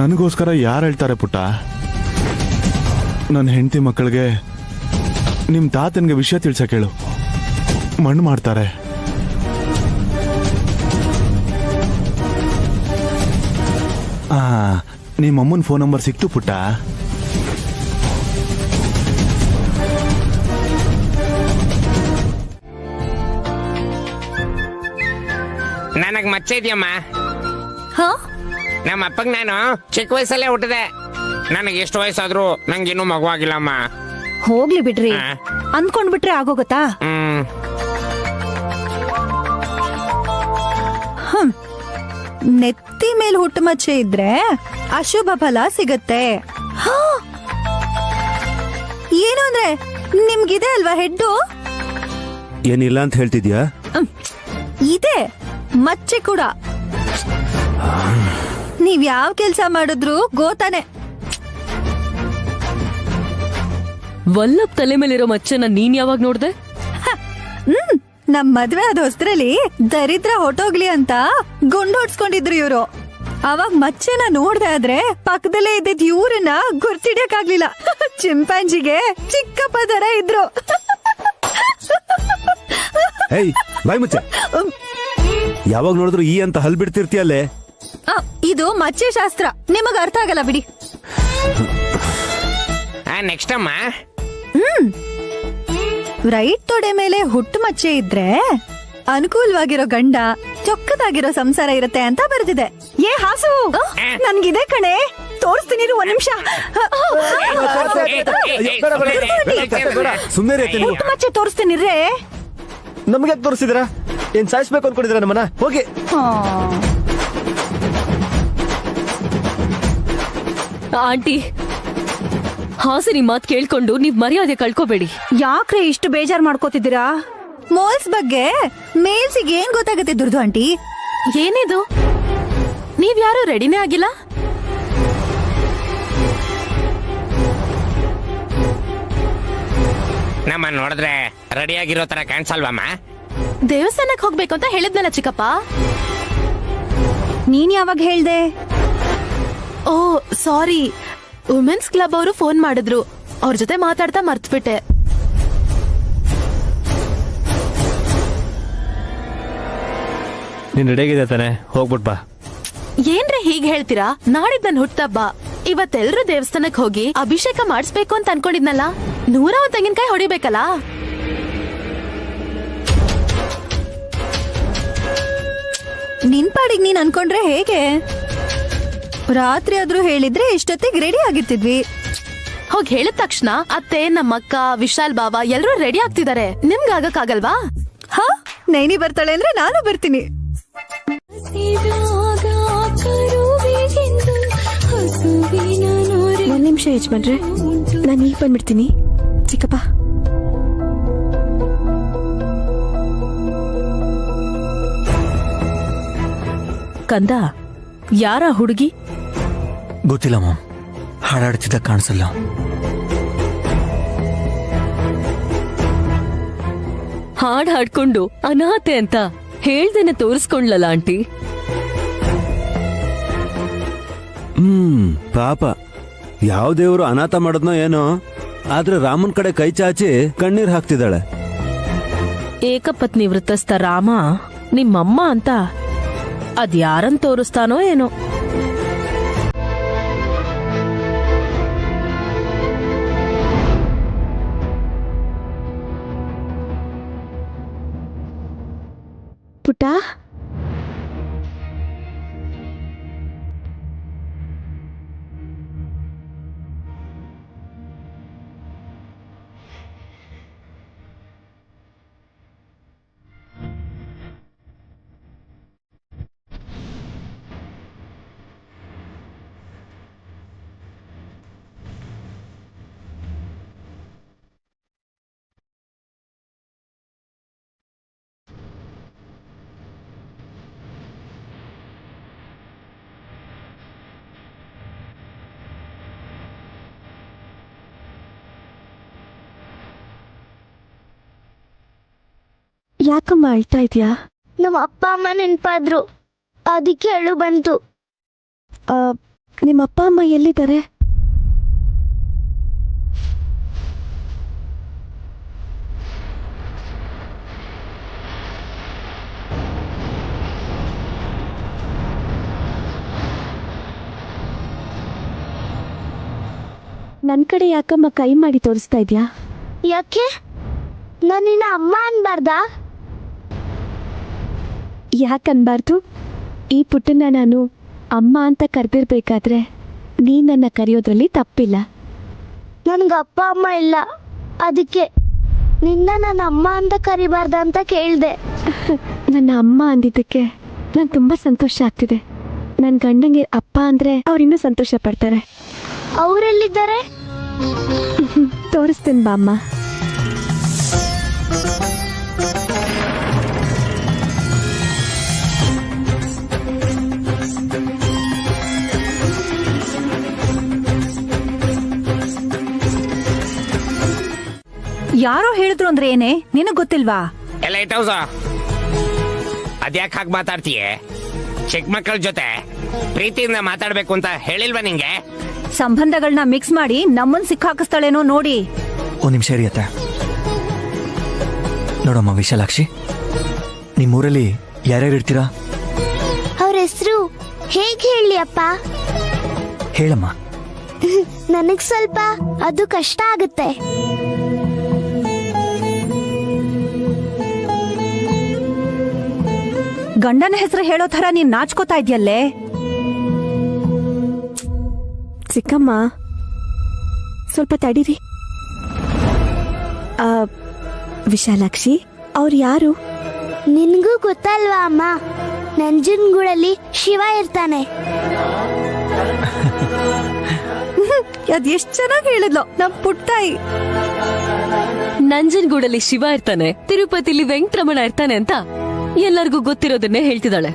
ನನಗೋಸ್ಕರ ಯಾರು ಹೇಳ್ತಾರೆ ಪುಟ್ಟ? ನನ್ನ ಹೆಂಡತಿ ಮಕ್ಕಳಿಗೆ ನಿಮ್ ತಾತನ್ಗೆ ವಿಷಯ ತಿಳ್ಸಕ್ ಹೇಳು, ಮಣ್ಣು ಮಾಡ್ತಾರೆ. ನಿಮ್ಮ ಅಮ್ಮನ ಫೋನ್ ನಂಬರ್ ಸಿಕ್ತು ಪುಟ್ಟ? ನನಗ್ ಮಚ್ಚ ಇದೆಯಮ್ಮ. ನಮ್ಮ ಅಪ್ಪಗ್ ನಾನು ಚಿಕ್ಕ ವಯಸ್ಸಲ್ಲೇ ಹುಟ್ಟಿದೆ. ನನಗೆ ಎಷ್ಟು ವಯಸ್ಸಾದ್ರು ನಂಗಿನ್ನೂ ಮಗುವಾಗಿಲ್ಲಮ್ಮ. ಹೋಗ್ಲಿ ಬಿಡ್ರಿ, ಅಂದ್ಕೊಂಡ್ಬಿಟ್ರೆ ಆಗೋಗತ್ತಾ? ನೆತ್ತಿ ಮೇಲೆ ಹುಟ್ಟು ಮಚ್ಚೆ ಇದ್ರೆ ಅಶುಭ ಫಲ ಸಿಗತ್ತೆ. ಏನು ಅಂದ್ರೆ ನಿಮ್ಗಿದೆ ಅಲ್ವಾ ಹೆಡ್ಡು? ಏನಿಲ್ಲ ಅಂತ ಹೇಳ್ತಿದ್ಯಾ? ಇದೆ ಮಚ್ಚೆ ಕೂಡ. ನೀವ್ ಯಾವ ಕೆಲ್ಸ ಮಾಡಿದ್ರು ಗೋತಾನೆ. ವಲ್ಲಭ್ ತಲೆ ಮೇಲಿರೋ ಮಚ್ಚೆನ ನೀನ್ ಯಾವಾಗ ನೋಡ್ದೆ? ನಮ್ ಮದ್ವೆ ಆದ ಹೊಸ್ದ್ರಲ್ಲಿ ದರಿದ್ರ ಹೊಟ್ಟೋಗ್ಲಿ ಅಂತ ಗುಂಡೋಡ್ಸ್ಕೊಂಡಿದ್ರು ಇವ್ರು. ಅವಾಗ ಮಚ್ಚೆನ ನೋಡ್ದೆ ಆದ್ರೆ ಪಕ್ಕದಲ್ಲೇ ಇದ್ದಿದ್ ಇವ್ರನ್ನ ಗುರ್ತಿಡಿಯಕ್ಕಾಗ್ಲಿಲ್ಲ. ಚಿಂಪಾಂಜಿಗೆ ಚಿಕ್ಕಪ್ಪ ತರ ಇದ್ರು. ಬಾಯ್ ಮುಚ್ಚ, ಯಾವಾಗ ನೋಡಿದ್ರು ಈ ಅಂತ ಹಲ್ ಬಿಡ್ತಿರ್ತೀಯಲ್ಲೇ. ಇದು ಮಚ್ಚೆ ಶಾಸ್ತ್ರ, ನಿಮಗ ಅರ್ಥ ಆಗಲ್ಲ ಬಿಡಿ. ನೆಕ್ಸ್ಟ್ ಅಮ್ಮ. ರೈಟ್ ತೊಡೆ ಮೇಲೆ ಹುಟ್ಟು ಮಚ್ಚೆ ಇದ್ರೆ ಅನುಕೂಲವಾಗಿರೋ ಗಂಡ, ಚೊಕ್ಕದಾಗಿರೋ ಸಂಸಾರ ಇರುತ್ತೆ ಅಂತ ಬರ್ದಿದೆ. ಏ ಹಾಸು, ನನ್ಗಿದೆ ಕಣೆ, ತೋರಿಸ್ತೀನಿ ಒಂದ್ ನಿಮಿಷ. ಹುಟ್ಟು ಮಚ್ಚೆ ತೋರಿಸ್ತೀನಿ ರೇ. ನಮ್ಗೆ ತೋರಿಸಿದ್ರ? ಏನ್ ಸಾಯಿಸ್ಬೇಕು ಅನ್ಕೊಂಡಿದ್ರ ನಮ್ಮನ್ನ? ಹೋಗಿ. ಆಂಟಿ, ಹಾಸಿನಿ ಮಾತ್ ಕೇಳ್ಕೊಂಡು ನೀವ್ ಮರ್ಯಾದೆ ಕಳ್ಕೋಬೇಡಿ. ಯಾಕ್ರೆ ಇಷ್ಟು ಬೇಜಾರ್ ಮಾಡ್ಕೋತಿದ್ದೀರಾ? ಮೋಲ್ಸ್ ಬಗ್ಗೆ ಮೇಲ್ಸಿಗೆ ಏನ್ ಗೊತ್ತಾಗತ್ತೆ ದುರ್ದು ಆಂಟಿ? ಏನಿದು, ನೀವ್ ಯಾರು ರೆಡಿನೇ ಆಗಿಲ್ಲ? ನಮ್ಮ ನೋಡಿದ್ರೆ ರೆಡಿ ಆಗಿರೋ ತರ ಕಾಣಿಸಲ್ವಮ್ಮ? ದೇವಸ್ಥಾನಕ್ಕೆ ಹೋಗ್ಬೇಕು ಅಂತ ಹೇಳಿದ್ನಲ್ಲ ಚಿಕ್ಕಪ್ಪ. ನೀನ್ ಯಾವಾಗ ಹೇಳ್ದೆ? ಓ ಸಾರಿ, ವುಮೆನ್ಸ್ ಕ್ಲಬ್ ಅವರು ಫೋನ್ ಮಾಡಿದ್ರು. ಅವ್ರ ಜೊತೆ ಮಾತಾಡ್ತಾ ಮರ್ತ್ಬಿಟ್ಟೆ. ನೀನ್ ರೆಡಿಯಾಗಿದೆ ತಾನೆ? ಹೋಗ್ಬಿಟ್ ಬಾ. ಏನ್ರೆ ಹೀಗ್ ಹೇಳ್ತೀರಾ? ನಾಡಿದ್ ನನ್ ಹುಟ್ಟಬ್ಬ. ಇವತ್ತೆಲ್ರೂ ದೇವಸ್ಥಾನಕ್ ಹೋಗಿ ಅಭಿಷೇಕ ಮಾಡಿಸ್ಬೇಕು ಅಂತ ಅನ್ಕೊಂಡಿದ್ನಲ್ಲ. 100 ತೆಂಗಿನಕಾಯಿ ಹೊಡಿಬೇಕಲ್ಲ. ನಿನ್ ಪಾಡಿಗೆ ನೀನ್ ಅನ್ಕೊಂಡ್ರೆ ಹೇಗೆ? ರಾತ್ರಿ ಆದ್ರೂ ಹೇಳಿದ್ರೆ ಇಷ್ಟೊತ್ತಿಗೆ ರೆಡಿ ಆಗಿರ್ತಿದ್ವಿ. ಹೋಗಿ ಹೇಳಿದ ತಕ್ಷಣ ಅತ್ತೆ, ನಮ್ಮಕ್ಕ, ವಿಶಾಲ್ ಬಾವ ಎಲ್ರೂ ರೆಡಿ ಆಗ್ತಿದ್ದಾರೆ. ನಿಮ್ಗೆ ಆಗಕ್ಕಾಗಲ್ವಾ? ಹಾ, ನೈನಿ ಬರ್ತಾಳೆ ಅಂದ್ರೆ ನಾನು ಬರ್ತೀನಿ. ಒಂದ್ ನಿಮಿಷ ಯಜಮಾನ್ರೆ, ನಾನು ಈಗ ಬಂದ್ಬಿಡ್ತೀನಿ. ಚಿಕ್ಕಪ್ಪ, ಕಂದ, ಯಾರ ಹುಡುಗಿ? ಗೊತ್ತಿಲ್ಲ ಮಾಮ್, ಹಾಡಾಡ್ತಿದ್ದ ಕಾಣಿಸಲ್ಲ. ಹಾಡ್ ಹಾಡ್ಕೊಂಡು ಅನಾಥೆ ಅಂತ ಹೇಳ್ದೇನೆ ತೋರಿಸ್ಕೊಂಡ್ಲಲ್ಲ ಆಂಟಿ. ಪಾಪ ಯಾವ ದೇವ್ರು ಅನಾಥ ಮಾಡದ್ನೋ ಏನೋ. ಆದ್ರೆ ರಾಮನ್ ಕಡೆ ಕೈ ಚಾಚಿ ಕಣ್ಣೀರ್ ಹಾಕ್ತಿದ್ದಾಳೆ. ಏಕಪತ್ನಿ ವೃತ್ತಸ್ಥ ರಾಮ ನಿಮ್ಮಮ್ಮ ಅಂತ ಅದ್ಯಾರನ್ ತೋರಿಸ್ತಾನೋ ಏನೋ. ಪುಟ್ಟ, ಯಾಕಮ್ಮ ಅಳ್ತಾ ಇದ್ಯಾ? ನಮ್ಮ ಅಪ್ಪ ಅಮ್ಮ ನೆನ್ಪಾದ್ರು, ಅದಕ್ಕೆ ಅಳು ಬಂತು. ನಿಮ್ಮ ಅಪ್ಪ ಅಮ್ಮ ಎಲ್ಲಿದ್ದಾರೆ? ನನ್ ಕಡೆ ಯಾಕಮ್ಮ ಕೈ ಮಾಡಿ ತೋರಿಸ್ತಾ ಇದ್ಯಾ? ಯಾಕೆ? ನಾನು ನಿನ್ನ ಅಮ್ಮ ಅನ್ಬಾರ್ದಾ? ಯಾಕನ್ಬಾರ್ದು? ಈ ಪುಟ್ಟನ್ನ ನಾನು ಅಮ್ಮ ಅಂತ ಕರೆದಿರ್ಬೇಕಾದ್ರೆ ನೀ ನನ್ನ ಕರೆಯೋದ್ರಲ್ಲಿ ತಪ್ಪಿಲ್ಲ. ನನ್ಗೆ ಅಪ್ಪ ಅಮ್ಮ ಇಲ್ಲ, ಅದಕ್ಕೆ ನಿನ್ನ ನನ್ನ ಅಮ್ಮ ಅಂತ ಕರಿಬಾರ್ದ ಅಂತ ಕೇಳಿದೆ. ನನ್ನ ಅಮ್ಮ ಅಂದಿದ್ದಕ್ಕೆ ನಂಗೆ ತುಂಬಾ ಸಂತೋಷ ಆಗ್ತಿದೆ. ನನ್ನ ಗಂಡಂಗೆ ಅಪ್ಪ ಅಂದ್ರೆ ಅವ್ರಿನ್ನೂ ಸಂತೋಷ ಪಡ್ತಾರೆ. ಅವರೆಲ್ಲಿದ್ದಾರೆ? ತೋರಿಸ್ತೀನಿ ಬಾ ಅಮ್ಮ. ಯಾರೋ ಹೇಳಿದ್ರು ಅಂದ್ರೆ ಏನೇ, ನಿನಗ್ ಗೊತ್ತಿಲ್ವಾ? ಎಲ್ಲ ಇಟ್ಟೌಸ ಅದ್ಯಾಕೆ ಹಾಗೆ ಮಾತಾಡ್ತೀಯ? ಚಿಕ್ಕ ಮಕ್ಕಳ ಜೊತೆ ಪ್ರೀತಿಯಿಂದ ಮಾತಾಡ್ಬೇಕು ಅಂತ ಹೇಳಿಲ್ವಾ ನಿಂಗೆ? ಸಂಬಂಧಗಳನ್ನ ಮಿಕ್ಸ್ ಮಾಡಿ ನಮ್ಮನ್ ಸಿಕ್ಕಾಕಿಸ್ತಾಳೇನೋ ನೋಡಿ. ಒಂದ್ ನಿಮಿಷ ಇರಿಯತ್ತೆ. ನೋಡಮ್ಮ ವಿಶಾಲಾಕ್ಷಿ, ನಿಮ್ಮೂರಲ್ಲಿ ಯಾರ್ಯಾರು ಇರ್ತೀರಾ? ಅವ್ರ ಹೆಸರು ಹೇಗೆ ಹೇಳಿ ಅಪ್ಪ? ಹೇಳಮ್ಮ. ನನಗ್ ಸ್ವಲ್ಪ ಅದು ಕಷ್ಟ ಆಗುತ್ತೆ. ಗಂಡನ ಹೆಸರು ಹೇಳೋ ತರ ನೀನ್ ನಾಚ್ಕೋತಾ ಇದ್ಯಲ್ಲೇ. ಚಿಕ್ಕಮ್ಮ ಸ್ವಲ್ಪ ತಡೀರಿ. ವಿಶಾಲಾಕ್ಷಿ, ಅವ್ರು ಯಾರು? ನಿನ್ಗೂ ಗೊತ್ತಲ್ವಾ ಅಮ್ಮ, ನಂಜನಗೂಡಲ್ಲಿ ಶಿವ ಇರ್ತಾನೆ. ಅದ್ ಎಷ್ಟ್ ಚೆನ್ನಾಗಿ ಹೇಳಿದ್ಲು ನಮ್ ಪುಟ್ಟಾಯಿ. ನಂಜನಗೂಡಲ್ಲಿ ಶಿವ ಇರ್ತಾನೆ, ತಿರುಪತಿಲಿ ವೆಂಕಟರಮಣ ಇರ್ತಾನೆ ಅಂತ ಎಲ್ಲರಿಗೂ ಗೊತ್ತಿರೋದನ್ನೇ ಹೇಳ್ತಿದ್ದಾಳೆ.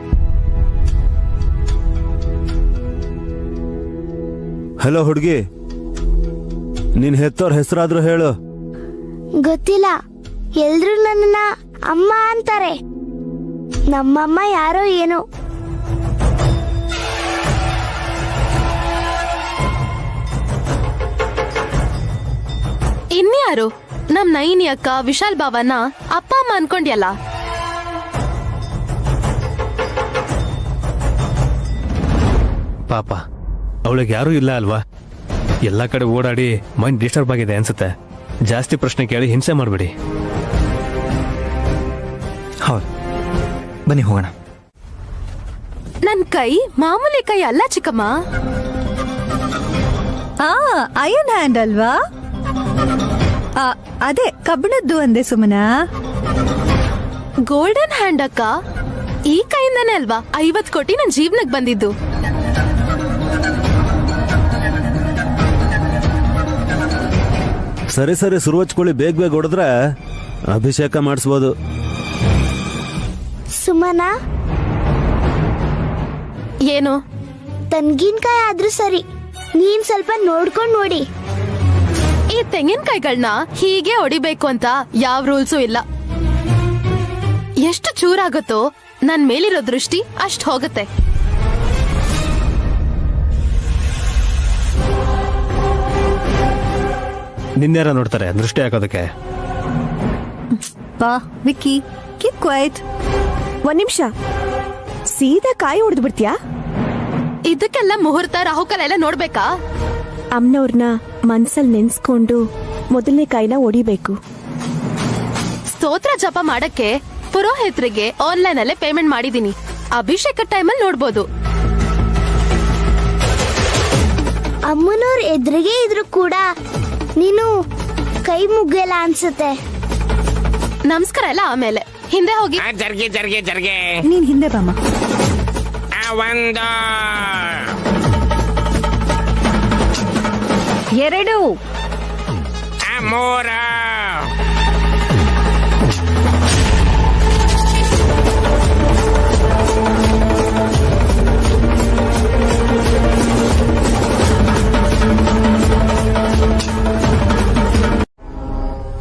ಹಲೋ ಹುಡುಗಿ, ನಿನ್ ಹೆತ್ತೋರ್ ಹೆಸರಾದ್ರೂ ಹೇಳು. ಗೊತ್ತಿಲ್ಲ, ಎಲ್ರು ನನ್ನ ಅಮ್ಮ ಅಂತಾರೆ. ನಮ್ಮಮ್ಮ ಯಾರೋ ಏನೋ. ಇನ್ಯಾರು? ನಮ್ ನೈನಿ ಅಕ್ಕ ವಿಶಾಲ್ ಬಾವನ್ನ ಅಪ್ಪ ಅಮ್ಮ ಅನ್ಕೊಂಡ್ಯಲ್ಲ. ಪಾಪ ಅವಳಿಗೆ ಯಾರೂ ಇಲ್ಲ ಅಲ್ವಾ? ಎಲ್ಲ ಕಡೆ ಓಡಾಡಿ ಮೈಂಡ್ ಡಿಸ್ಟರ್ಬ್ ಆಗಿದೆ ಅನ್ಸುತ್ತೆ. ಜಾಸ್ತಿ ಪ್ರಶ್ನೆ ಕೇಳಿ ಹಿಂಸೆ ಮಾಡಬೇಡಿ. ಹೌದು, ಬನ್ನಿ ಹೋಗೋಣ. ನನ್ ಕೈ ಮಾಮೂಲಿ ಕೈ ಅಲ್ಲ ಚಿಕ್ಕಮ್ಮ. ಅಯನ್ ಹ್ಯಾಂಡ್ ಅಲ್ವಾ? ಅದೇ ಕಬ್ಬಿಣದ್ದು ಅಂದೆ ಸುಮನಾ. ಗೋಲ್ಡನ್ ಹ್ಯಾಂಡ್ ಅಕ್ಕ. ಈ ಕೈಯಿಂದಾನೆ ಅಲ್ವಾ 50 ಕೋಟಿ ನನ್ ಜೀವನಕ್ಕೆ ಬಂದಿದ್ದು. ಸರಿ ಸರಿ, ಸುರುವಚ್ಕೊಳ್ಳಿ, ಬೇಗ ಬೇಗ ಹೊಡೆದ್ರೆ ಅಭಿಷೇಕ ಮಾಡಿಸ್ಬೋದು. ಸುಮನಾ, ಏನು? ತೆಂಗಿನಕಾಯಿ ಆದ್ರೂ ಸರಿ, ನೀನ್ ಸ್ವಲ್ಪ ನೋಡ್ಕೊಂಡ್ ನೋಡಿ. ಈ ತೆಂಗಿನಕಾಯಿಗಳನ್ನ ಹೀಗೆ ಹೊಡಿಬೇಕು ಅಂತ ಯಾವ ರೂಲ್ಸು ಇಲ್ಲ. ಎಷ್ಟು ಚೂರಾಗುತ್ತೋ ನನ್ ಮೇಲಿರೋ ದೃಷ್ಟಿ ಅಷ್ಟ್ ಹೋಗುತ್ತೆ. ನಿನ್ನೇರ ನೋಡ್ತಾರೆ ದೃಷ್ಟಿ ಹಾಕೋದಕ್ಕೆ. ಬಾ ವಿಕ್ಕಿ, ಕೀಪ್ ಕ್ವೈಟ್. ಒಂದ್ ನಿಮಿಷ, ಸೀದಾ ಕಾಯಿ ಹೊಡೆದು ಬಿಡ್ತೀಯಾ? ಇದಕ್ಕೆಲ್ಲ ಮುಹೂರ್ತ ರಾಹುಕಾಲ ಎಲ್ಲ ನೋಡ್ಬೇಕಾ? ಅಮ್ಮನವ್ರನ್ನ ಮನ್ಸಲ್ಲಿ ನೆನ್ಸ್ಕೊಂಡು ಮೊದಲನೇ ಕಾಯಿನ ಹೊಡಿಬೇಕು. ಸ್ತೋತ್ರ ಜಪ ಮಾಡಕ್ಕೆ ಪುರೋಹಿತರಿಗೆ ಆನ್ಲೈನ್ ಅಲ್ಲೇ ಪೇಮೆಂಟ್ ಮಾಡಿದೀನಿ. ಅಭಿಷೇಕ ಟೈಮಲ್ಲಿ ನೋಡ್ಬೋದು. ಅಮ್ಮನವ್ರ ಎದುರಿಗೆ ಇದ್ರು ಕೂಡ ನೀನು ಕೈ ಮುಗ್ಗಲ್ಲ ಅನ್ಸುತ್ತೆ. ನಮಸ್ಕಾರ ಎಲ್ಲ ಆಮೇಲೆ, ಹಿಂದೆ ಹೋಗಿ. ಜರ್ಗೆ ಜರ್ಗೆ ಜರ್ಗೆ. ನೀನ್ ಹಿಂದೆ ಬಾಮ. ಒಂದು 2 3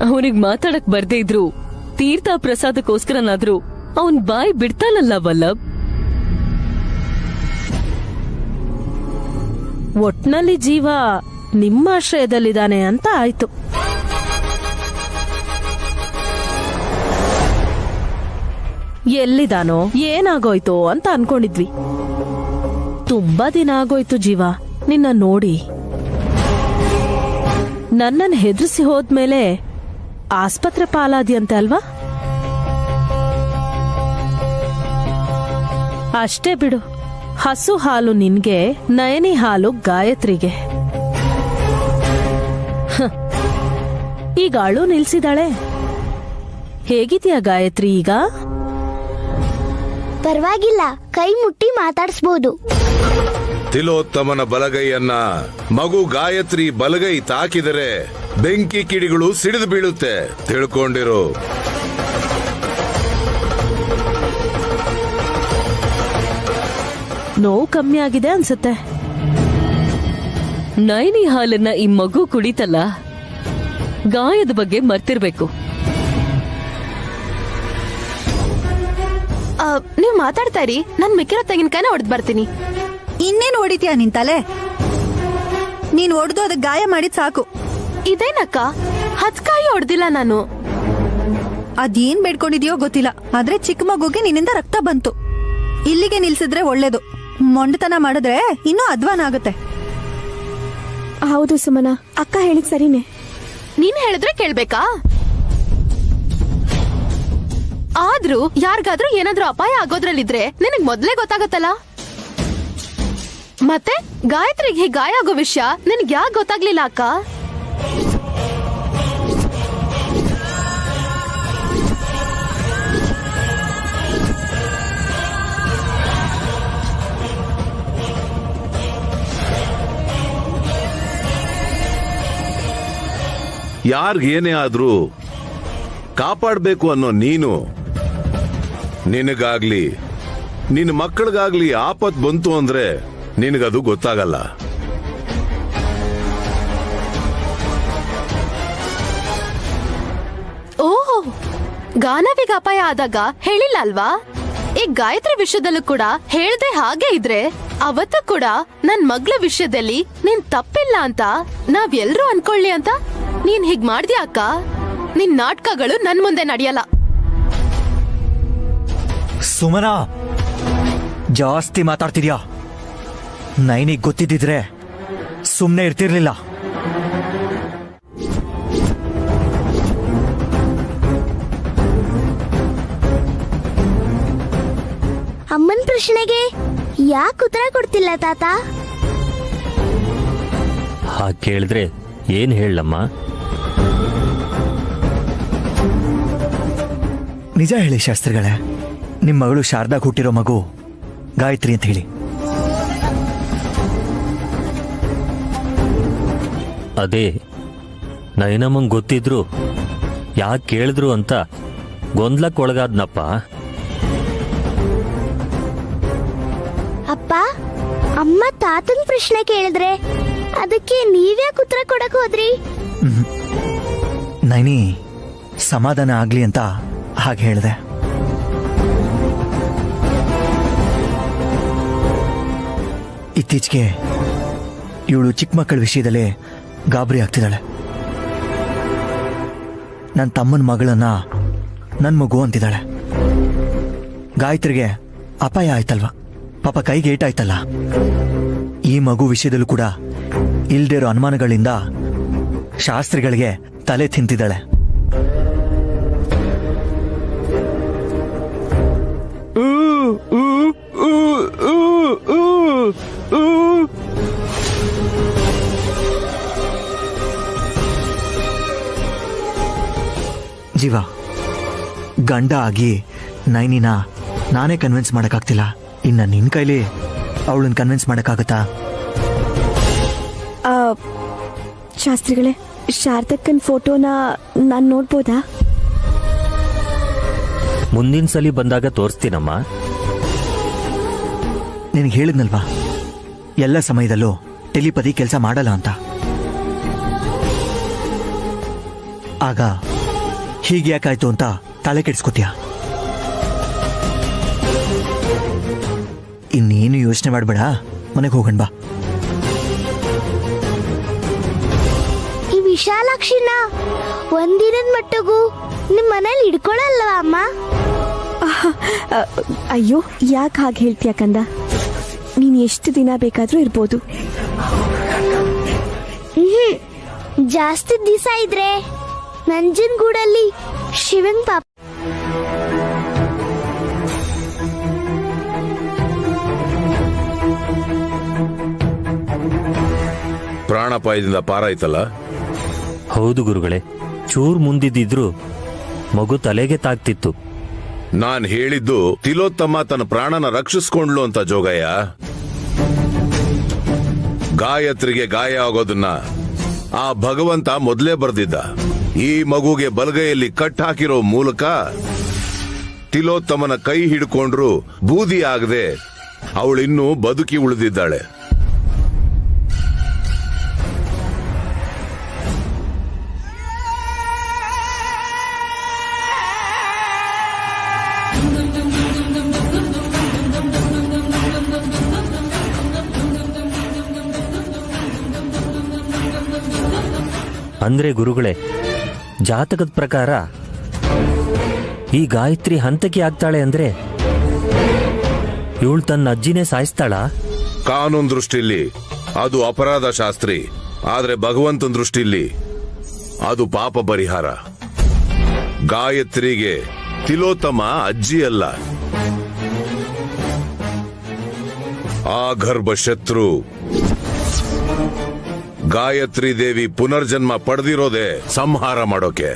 ಅವನಿಗೆ ಮಾತಾಡಕ್ ಬರ್ದೇ ಇದ್ರು ತೀರ್ಥ ಪ್ರಸಾದಕ್ಕೋಸ್ಕರನಾದ್ರೂ ಅವನ್ ಬಾಯಿ ಬಿಡ್ತಾನಲ್ಲ ವಲ್ಲಭ್. ಒಟ್ನಲ್ಲಿ ಜೀವ ನಿಮ್ಮ ಆಶ್ರಯದಲ್ಲಿದ್ದಾನೆ ಅಂತ ಆಯ್ತು. ಎಲ್ಲಿದಾನೋ ಏನಾಗೋಯ್ತೋ ಅಂತ ಅನ್ಕೊಂಡಿದ್ವಿ. ತುಂಬಾ ದಿನ ಆಗೋಯ್ತು ಜೀವ ನಿನ್ನ ನೋಡಿ. ನನ್ನನ್ ಹೆದರ್ಸಿ ಹೋದ್ಮೇಲೆ ಆಸ್ಪತ್ರೆ ಪಾಲಾದ್ಯಂತೆ ಅಲ್ವಾ? ಅಷ್ಟೇ ಬಿಡು, ಹಸು ಹಾಲು ನಿನ್ಗೆ, ನಯನಿ ಹಾಲು ಗಾಯತ್ರಿಗೆ. ಈಗ ಅಳು ನಿಲ್ಸಿದಾಳೆ. ಹೇಗಿದ್ಯಾ ಗಾಯತ್ರಿ ಈಗ? ಪರವಾಗಿಲ್ಲ, ಕೈ ಮುಟ್ಟಿ ಮಾತಾಡಿಸ್ಬೋದು. ತಿಲೋತ್ತಮನ ಬಲಗೈಯನ್ನ ಮಗು ಗಾಯತ್ರಿ ಬಲಗೈ ತಾಕಿದರೆ ಬೆಂಕಿ ಕಿಡಿಗಳು ಸಿಡಿದು ಬೀಳುತ್ತೆ, ತಿಳ್ಕೊಂಡಿರು. ನೋವು ಕಮ್ಮಿ ಆಗಿದೆ ಅನ್ಸುತ್ತೆ. ನೈನಿ ಹಾಲನ್ನ ಈ ಮಗು ಕುಡಿತಲ್ಲ, ಗಾಯದ ಬಗ್ಗೆ ಮರ್ತಿರ್ಬೇಕು. ನೀವ್ ಮಾತಾಡ್ತಾ ಇರಿ, ನಾನ್ ಮಿಕ್ಕಿರೋ ತೆಂಗಿನಕಾಯಿನ ಹೊಡೆದ್ ಬರ್ತೀನಿ. ಇನ್ನೇನ್ ಹೊಡಿತೀಯ ನಿನ್ ತಲೆ? ನೀನ್ ಹೊಡೆದು ಅದಕ್ಕೆ ಗಾಯ ಮಾಡಿದ್ ಸಾಕು. ಇದೇನಕ್ಕ, 10 ಕಾಯಿ ಹೊಡೆದಿಲ್ಲ ನಾನು. ಅದೇನ್ ಬೇಡ್ಕೊಂಡಿದ್ಯೋ ಗೊತ್ತಿಲ್ಲ, ಆದ್ರೆ ಚಿಕ್ಕ ಮಗುಗೆ ನಿನ್ನಿಂದ ರಕ್ತ ಬಂತು. ಇಲ್ಲಿಗೆ ನಿಲ್ಸಿದ್ರೆ ಒಳ್ಳೇದು. ಮೊಂಡತನ ಮಾಡಿದ್ರೆ ಇನ್ನೂ ಅಧ್ವಾನ ಆಗುತ್ತೆ. ಹೌದು ಸುಮನ, ಅಕ್ಕ ಹೇಳಿದ್ ಸರಿನೇ. ನೀನ್ ಹೇಳಿದ್ರೆ ಕೇಳ್ಬೇಕಾ? ಆದ್ರೂ ಯಾರಿಗಾದ್ರೂ ಏನಾದ್ರೂ ಅಪಾಯ ಆಗೋದ್ರಲ್ಲಿದ್ರೆ ನಿನಗ್ ಮೊದ್ಲೇ ಗೊತ್ತಾಗತ್ತಲ್ಲ. ಮತ್ತೆ ಗಾಯತ್ರಿಗೆ ಹೀಗೆ ಗಾಯ ಆಗೋ ವಿಷಯ ನಿನಗ್ ಯಾಕೆ ಗೊತ್ತಾಗ್ಲಿಲ್ಲ ಅಕ್ಕ? ಯಾರಿಗೇನೇ ಆದ್ರೂ ಕಾಪಾಡಬೇಕು ಅನ್ನೋ ನೀನು, ನಿನಗಾಗ್ಲಿ ನಿನ್ನ ಮಕ್ಕಳಿಗಾಗ್ಲಿ ಆಪತ್ ಬಂತು ಅಂದ್ರೆ ನಿನಗದು ಗೊತ್ತಾಗಲ್ಲ. ಓಹೋ, ಗಾನವಿಗೆ ಅಪಾಯ ಆದಾಗ ಹೇಳಿಲ್ಲ ಅಲ್ವಾ? ಈ ಗಾಯತ್ರಿ ವಿಷಯದಲ್ಲೂ ಕೂಡ ಹೇಳ್ದೆ ಹಾಗೆ ಇದ್ರೆ ಅವತ್ತು ಕೂಡ ನನ್ ಮಗ್ಳ ವಿಷಯದಲ್ಲಿ ನೀನ್ ತಪ್ಪಿಲ್ಲ ಅಂತ ನಾವೆಲ್ರೂ ಅನ್ಕೊಳ್ಳಿ ಅಂತ ನೀನ್ ಹೀಗ್ ಮಾಡ್ದ್ಯಾ ಅಕ್ಕ? ನಿನ್ ನಾಟಕಗಳು ನನ್ ಮುಂದೆ ನಡೆಯಲ್ಲ. ಸುಮನ, ಜಾಸ್ತಿ ಮಾತಾಡ್ತಿದ್ಯಾ. ನೈನಿಗ್ ಗೊತ್ತಿದ್ದಿದ್ರೆ ಸುಮ್ನೆ ಇರ್ತಿರ್ಲಿಲ್ಲ. ಅಮ್ಮನ್ ಪ್ರಶ್ನೆಗೆ ಯಾಕೆ ಉತ್ತರ ಕೊಡ್ತಿಲ್ಲ ತಾತ? ಹಾಗೆ ಕೇಳಿದ್ರೆ ಏನ್ ಹೇಳಮ್ಮ? ನಿಜ ಹೇಳಿ ಶಾಸ್ತ್ರಿಗಳೇ, ನಿಮ್ಮ ಮಗಳು ಶಾರದಾಗ್ ಹುಟ್ಟಿರೋ ಮಗು ಗಾಯತ್ರಿ ಅಂತ ಹೇಳಿ. ಅದೇ ನಯನಮ್ಮಂಗ್ ಗೊತ್ತಿದ್ರು ಯಾಕೆ ಕೇಳಿದ್ರು ಅಂತ ಗೊಂದಲಕ್ಕೆ ಒಳಗಾದ್ನಪ್ಪ. ಅಪ್ಪ, ಅಮ್ಮ ತಾತನ್ ಪ್ರಶ್ನೆ ಕೇಳಿದ್ರೆ ಅದಕ್ಕೆ ನೀವ್ಯಾಕೆ ಉತ್ತರ ಕೊಡಕ್ ಹೋದ್ರಿ? ನೈನಿ ಸಮಾಧಾನ ಆಗ್ಲಿ ಅಂತ ಹಾಗೆ ಹೇಳಿದೆ. ಇತ್ತೀಚೆಗೆ ಇವಳು ಚಿಕ್ಕ ಮಕ್ಕಳ ವಿಷಯದಲ್ಲೇ ಗಾಬರಿ ಆಗ್ತಿದ್ದಾಳೆ. ನನ್ನ ತಮ್ಮನ ಮಗಳನ್ನ ನನ್ನ ಮಗು ಅಂತಿದ್ದಾಳೆ. ಗಾಯತ್ರಿಗೆ ಅಪಾಯ ಆಯ್ತಲ್ವಾ, ಪಾಪ ಕೈಗೆ ಏಟಾಯ್ತಲ್ಲ. ಈ ಮಗು ವಿಷಯದಲ್ಲೂ ಕೂಡ ಇಲ್ದೇ ಇರೋ ಅನುಮಾನಗಳಿಂದ ಶಾಸ್ತ್ರಿಗಳಿಗೆ ತಲೆ ತಿಂತಿದ್ದಾಳೆ. ಜೀವ, ಗಂಡ ಆಗಿ ನೈನಿನ ನಾನೇ ಕನ್ವಿನ್ಸ್ ಮಾಡಕ್ಕಾಗ್ತಿಲ್ಲ. ಇನ್ನ ನಿನ್ ಕೈಲಿ ಅವಳನ್ನ ಕನ್ವಿನ್ಸ್ ಮಾಡಕ್ಕಾಗತ್ತಾ? ಶಾಸ್ತ್ರಿಗಳೇ, ಶಾರದಕ್ಕನ್ ಫೋಟೋನ ನಾನು ನೋಡ್ಬೋದಾ? ಮುಂದಿನ ಸಲ ಬಂದಾಗ ತೋರಿಸ್ತೀನಮ್ಮ. ನಿನಗೆ ಹೇಳಿದ್ನಲ್ವಾ ಎಲ್ಲ ಸಮಯದಲ್ಲೂ ಟೆಲಿಪತಿ ಕೆಲಸ ಮಾಡಲ್ಲ ಅಂತ. ಆಗ ಹೀಗೆ ಯಾಕಾಯ್ತು ಅಂತ ತಲೆ ಕೆಡಿಸ್ಕೊತೀಯ. ಇನ್ನೇನು ಯೋಚನೆ ಮಾಡಬೇಡ, ಮನೆಗೆ ಹೋಗೋಣ ಬಾ. ಈ ವಿಶಾಲಾಕ್ಷಿನ ಒಂದಿನದ ಮಟ್ಟಿಗೂ ನಿಮ್ ಮನೇಲಿ ಹಿಡ್ಕೊಳಲ್ವಾ ಅಮ್ಮ? ಅಯ್ಯೋ, ಯಾಕೆ ಹಾಗೆ ಹೇಳ್ತೀಯ ಕಂದ? ನೀನ್ ಎಷ್ಟು ದಿನ ಬೇಕಾದ್ರೂ ಇರ್ಬೋದು. ಜಾಸ್ತಿ ದಿವಸ ಇದ್ರೆ ನಂಜನಗೂಡಲ್ಲಿ ಶಿವನ್ ಪಾಪ ಪ್ರಾಣಾಪಾಯದಿಂದ ಪಾರಾಯ್ತಲ್ಲ. ಹೌದು ಗುರುಗಳೇ, ಚೂರ್ ಮುಂದಿದ್ದಿದ್ರು ಮಗು ತಲೆಗೆ ತಾಗ್ತಿತ್ತು. ನಾನ್ ಹೇಳಿದ್ದು ತಿಲೋತ್ತಮ ತನ್ನ ಪ್ರಾಣನ ರಕ್ಷಿಸ್ಕೊಂಡ್ಲು ಅಂತ ಜೋಗಯ್ಯ. ಗಾಯತ್ರಿಗೆ ಗಾಯ ಆಗೋದನ್ನ ಆ ಭಗವಂತ ಮೊದಲೇ ಬರ್ದಿದ್ದ. ಈ ಮಗುಗೆ ಬಲಗೈಯಲ್ಲಿ ಕಟ್ ಹಾಕಿರೋ ಮೂಲಕ ತಿಲೋತ್ತಮನ ಕೈ ಹಿಡ್ಕೊಂಡ್ರು ಬೂದಿ ಆಗದೆ ಅವಳಿನ್ನೂ ಬದುಕಿ ಉಳಿದಿದ್ದಾಳೆ. ಅಂದ್ರೆ ಗುರುಗಳೇ, ಜಾತಕದ ಪ್ರಕಾರ ಈ ಗಾಯತ್ರಿ ಹಂತಕಿ ಆಗ್ತಾಳೆ ಅಂದ್ರೆ ಇವಳು ತನ್ನ ಅಜ್ಜಿನೇ ಸಾಯಿಸ್ತಾಳ? ಕಾನೂನು ದೃಷ್ಟಿಲಿ ಅದು ಅಪರಾಧ ಶಾಸ್ತ್ರಿ, ಆದ್ರೆ ಭಗವಂತನ ದೃಷ್ಟಿಲಿ ಅದು ಪಾಪ ಪರಿಹಾರ. ಗಾಯತ್ರಿಗೆ ತಿಲೋತ್ತಮ ಅಜ್ಜಿ ಅಲ್ಲ, ಆ ಗರ್ಭ ಶತ್ರು. ಗಾಯತ್ರಿ ದೇವಿ ಪುನರ್ಜನ್ಮ ಪಡೆದಿರೋದೇ ಸಂಹಾರ ಮಾಡೋಕೆ.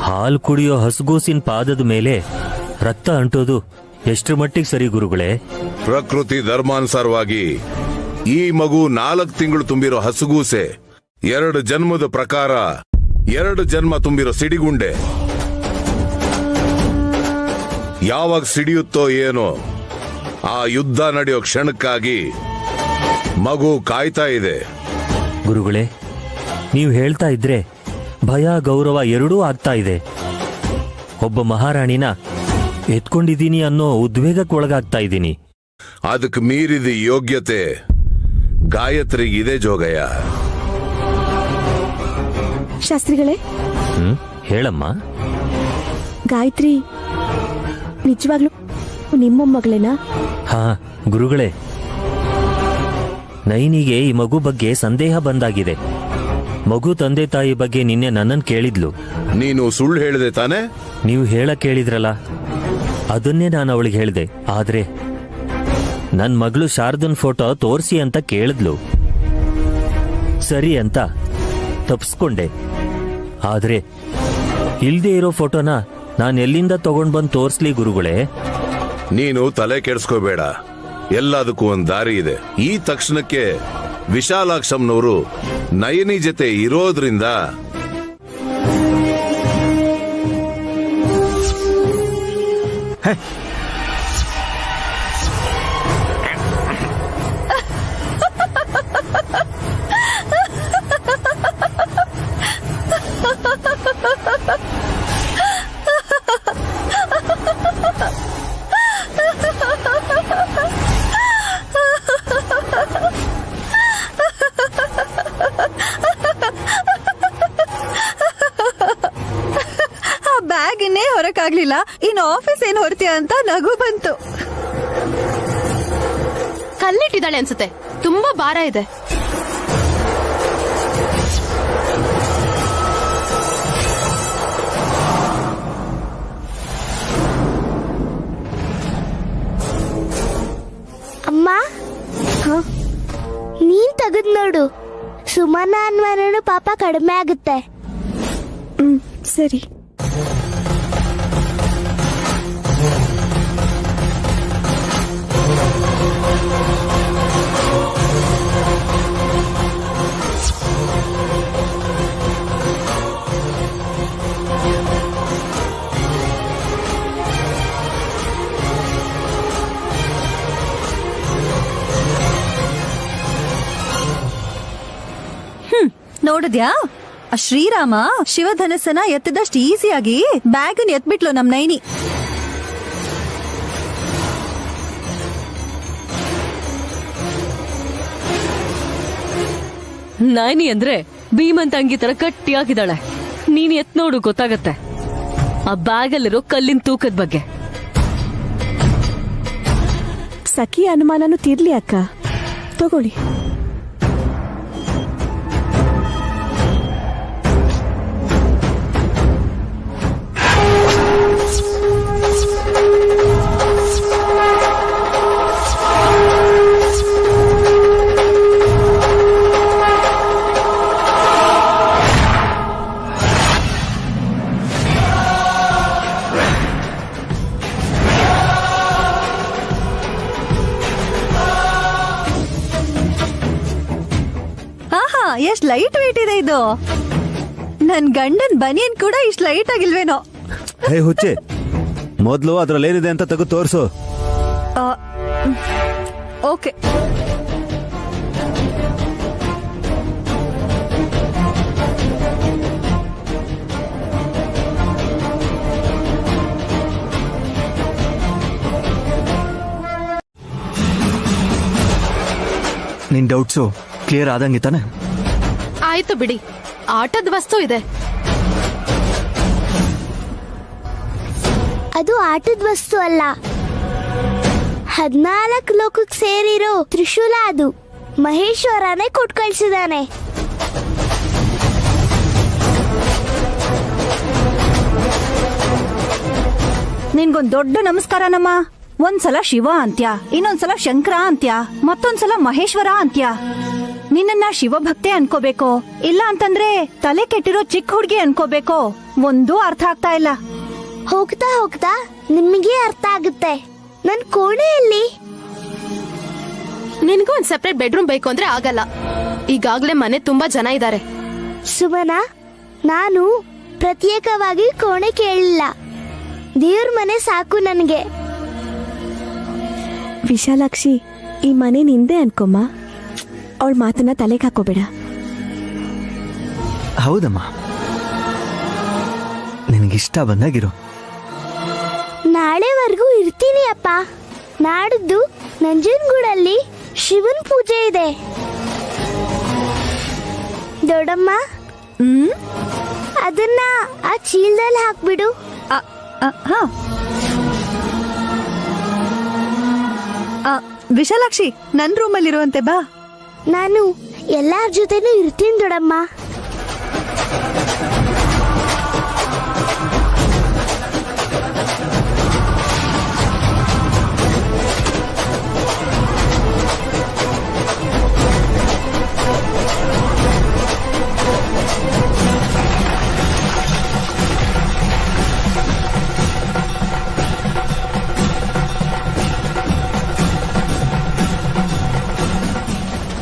ಹಾಲು ಕುಡಿಯೋ ಹಸುಗೂಸಿನ ಪಾದದ ಮೇಲೆ ರಕ್ತ ಅಂಟೋದು ಎಷ್ಟರ ಮಟ್ಟಿಗೆ ಸರಿ ಗುರುಗಳೇ? ಪ್ರಕೃತಿ ಧರ್ಮಾನುಸಾರವಾಗಿ ಈ ಮಗು 4 ತಿಂಗಳು ತುಂಬಿರೋ ಹಸುಗೂಸೆ, 2 ಜನ್ಮದ ಪ್ರಕಾರ 2 ಜನ್ಮ ತುಂಬಿರೋ ಸಿಡಿಗುಂಡೆ. ಯಾವಾಗ ಸಿಡಿಯುತ್ತೋ ಏನೋ, ಆ ಯುದ್ಧ ನಡೆಯೋ ಕ್ಷಣಕ್ಕಾಗಿ ಮಗು ಕಾಯ್ತಾ ಇದೆ. ಗುರುಗಳೇ, ನೀವು ಹೇಳ್ತಾ ಇದ್ರೆ ಭಯ ಗೌರವ ಎರಡೂ ಆಗ್ತಾ ಇದೆ. ಒಬ್ಬ ಮಹಾರಾಣಿನ ಎತ್ಕೊಂಡಿದ್ದೀನಿ ಅನ್ನೋ ಉದ್ವೇಗಕ್ಕೊಳಗಾಗ್ತಾ ಇದ್ದೀನಿ. ಅದಕ್ಕೆ ಮೀರಿದ ಯೋಗ್ಯತೆ ಗಾಯತ್ರಿಗಿದೆ ಜೋಗಯ್ಯ. ಶಾಸ್ತ್ರಿಗಳೇ, ಹೇಳಮ್ಮ. ಗಾಯತ್ರಿ ನಿಜವಾಗ್ಲೂ ನಿಮ್ಮ ಮಗಳೇನಾ? ಹಾ ಗುರುಗಳೇ, ನೈನಿಗೆ ಈ ಮಗು ಬಗ್ಗೆ ಸಂದೇಹ ಬಂದಾಗಿದೆ. ಮಗು ತಂದೆ ತಾಯಿ ಬಗ್ಗೆ ನಿನ್ನೆ ನನ್ನನ್ನು ಕೇಳಿದ್ಲು. ನೀನು ಸುಳ್ಳು ಹೇಳಿದೆ ತಾನೆ? ನೀವು ಹೇಳಕ್ ಹೇಳಿದ್ರಲ್ಲ, ಅದನ್ನೇ ನಾನು ಅವಳಿಗೆ ಹೇಳಿದೆ. ಆದ್ರೆ ನನ್ ಮಗಳು ಶಾರದನ್ ಫೋಟೋ ತೋರಿಸಿ ಅಂತ ಕೇಳಿದ್ಲು. ಸರಿ ಅಂತ ತಪ್ಪಿಸ್ಕೊಂಡೆ. ಆದ್ರೆ ಇಲ್ದೇ ಇರೋ ಫೋಟೋನ ನಾನು ಎಲ್ಲಿಂದ ತಗೊಂಡ್ ಬಂದು ತೋರಿಸ್ಲಿ ಗುರುಗಳೇ? ನೀನು ತಲೆ ಕೆಡಿಸ್ಕೋಬೇಡ, ಎಲ್ಲದಕ್ಕೂ ಒಂದು ದಾರಿ ಇದೆ. ಈ ತಕ್ಷಣಕ್ಕೆ ವಿಶಾಲಾಕ್ಷಮ್ನವರು ನಯನಿ ಜೊತೆ ಇರೋದ್ರಿಂದ ಇದನ್ನೇ ಹೊರಕಾಗ್ಲಿಲ್ಲ, ಇನ್ ಆಫೀಸ್ ಏನ್ ಹೊರತೀಯ ಅಂತ ನಗು ಬಂತು. ಕಲ್ಲಿಟ್ಟಿದ್ದಾಳೆ ಅನ್ಸುತ್ತೆ, ತುಂಬಾ ಭಾರ ಇದೆ. ಅಮ್ಮ, ನೀನ್ ತೆಗೆದ್ ನೋಡು, ಸುಮನ ಅನ್ವರನು ಪಾಪ ಕಡಿಮೆ ಆಗುತ್ತೆ. ಸರಿ. ನೋಡಿದ್ಯಾ, ಆ ಶ್ರೀರಾಮ ಶಿವಧನಸ್ಸನ ಎತ್ತದಷ್ಟು ಈಸಿಯಾಗಿ ಬ್ಯಾಗನ್ ಎತ್ಬಿಟ್ಲು ನಮ್ ನೈನಿ. ನಾನಿ ಅಂದ್ರೆ ಭೀಮಂತ ಅಂಗಿ ತರ ಗಟ್ಟಿಯಾಗಿದ್ದಾಳೆ. ನೀನ್ ಎತ್ ನೋಡು, ಗೊತ್ತಾಗತ್ತೆ ಆ ಬ್ಯಾಗಲ್ಲಿರೋ ಕಲ್ಲಿನ ತೂಕದ ಬಗ್ಗೆ. ಸಖಿ ಅನುಮಾನನು ತೀರ್ಲಿ ಅಕ್ಕ, ತಗೊಳ್ಳಿ. ಎಷ್ಟ್ ಲೈಟ್ ವೇಟ್ ಇದೆ ಇದು. ನನ್ ಗಂಡನ್ ಬನಿಯನ್ ಕೂಡ ಇಷ್ಟ್ ಲೈಟ್ ಆಗಿಲ್ವೇನೋ. ಹೇ ಹುಚ್ಚೆ, ಮೊದ್ಲು ಅದ್ರಲ್ಲೇನಿದೆ ಅಂತ ತೆಗೆದು ತೋರ್ಸು. ಓಕೆ. ನಿನ್ ಡೌಟ್ಸು ಕ್ಲಿಯರ್ ಆದಂಗೆ ತಾನೆ? ಆಯ್ತು ಬಿಡಿ, ಆಟದ ವಸ್ತು ಇದೆ. ಅದು ಆಟದ ವಸ್ತು ಅಲ್ಲ, 14 ಲೋಕಕ್ಕೆ ಸೇರಿರೋ ತ್ರಿಶೂಲ. ಅದು ಮಹೇಶ್ವರನೇ ಕೊಟ್ಟು ಕಳ್ಸಿದಾನೆ. ನಿನ್ಗೊಂದ್ ದೊಡ್ಡ ನಮಸ್ಕಾರನಮ್ಮ. ಒಂದ್ಸಲ ಶಿವ ಅಂತ್ಯ, ಇನ್ನೊಂದ್ಸಲ ಶಂಕರ ಅಂತ್ಯ, ಮತ್ತೊಂದ್ಸಲ ಮಹೇಶ್ವರ ಅಂತ್ಯ. ನಿನ್ನ ಶಿವಭಕ್ತೆ ಅನ್ಕೋಬೇಕೋ ಇಲ್ಲ ಅಂತಂದ್ರೆ ತಲೆ ಕೆಟ್ಟಿರೋ ಚಿಕ್ಕ ಹುಡುಗಿ ಅನ್ಕೋಬೇಕೋ, ಒಂದೂ ಅರ್ಥ ಆಗ್ತಾ ಇಲ್ಲ. ಹೋಗ್ತಾ ಹೋಗ್ತಾ ನಿಮಗೆ ಅರ್ಥ ಆಗುತ್ತೆ. ನನ್ ಕೋಣೆಯಲ್ಲಿ ನಿನ್ಗೂ ಒಂದ್ ಸೆಪರೇಟ್ ಬೆಡ್ರೂಮ್ ಬೇಕು ಅಂದ್ರೆ ಆಗಲ್ಲ. ಈಗಾಗ್ಲೇ ಮನೆ ತುಂಬಾ ಜನ ಇದ್ದಾರೆ. ಸುಮನ, ನಾನು ಪ್ರತ್ಯೇಕವಾಗಿ ಕೋಣೆ ಕೇಳಿಲ್ಲ. ದೇವ್ರ ಮನೆ ಸಾಕು ನನಗೆ. ವಿಶಾಲಾಕ್ಷಿ, ಈ ಮನೆ ನಿಂದೆ ಅನ್ಕೊಮ್ಮ. ಅವಳ ಮಾತನ್ನ ತಲೆಗೆ ಹಾಕೋಬೇಡ. ಹೌದಮ್ಮ, ನಿನಗಿಷ್ಟ ಬಂದಾಗಿರು. ನಾಳೆವರೆಗೂ ಇರ್ತೀನಿ ಅಪ್ಪ. ನಾಡಿದ್ದು ನಂಜನಗೂಡಲ್ಲಿ ಶಿವನ್ ಪೂಜೆ ಇದೆ. ದೊಡ್ಡಮ್ಮ, ಅದನ್ನ ಆ ಚೀಲದಲ್ಲಿ ಹಾಕ್ಬಿಡು. ವಿಶಾಲಾಕ್ಷಿ, ನನ್ ರೂಮಲ್ಲಿರುವಂತೆ ಬಾ. ನಾನು ಎಲ್ಲಾರ ಜೊತೆನೂ ಇರ್ತೀನಿ ದೊಡ್ಡಮ್ಮ.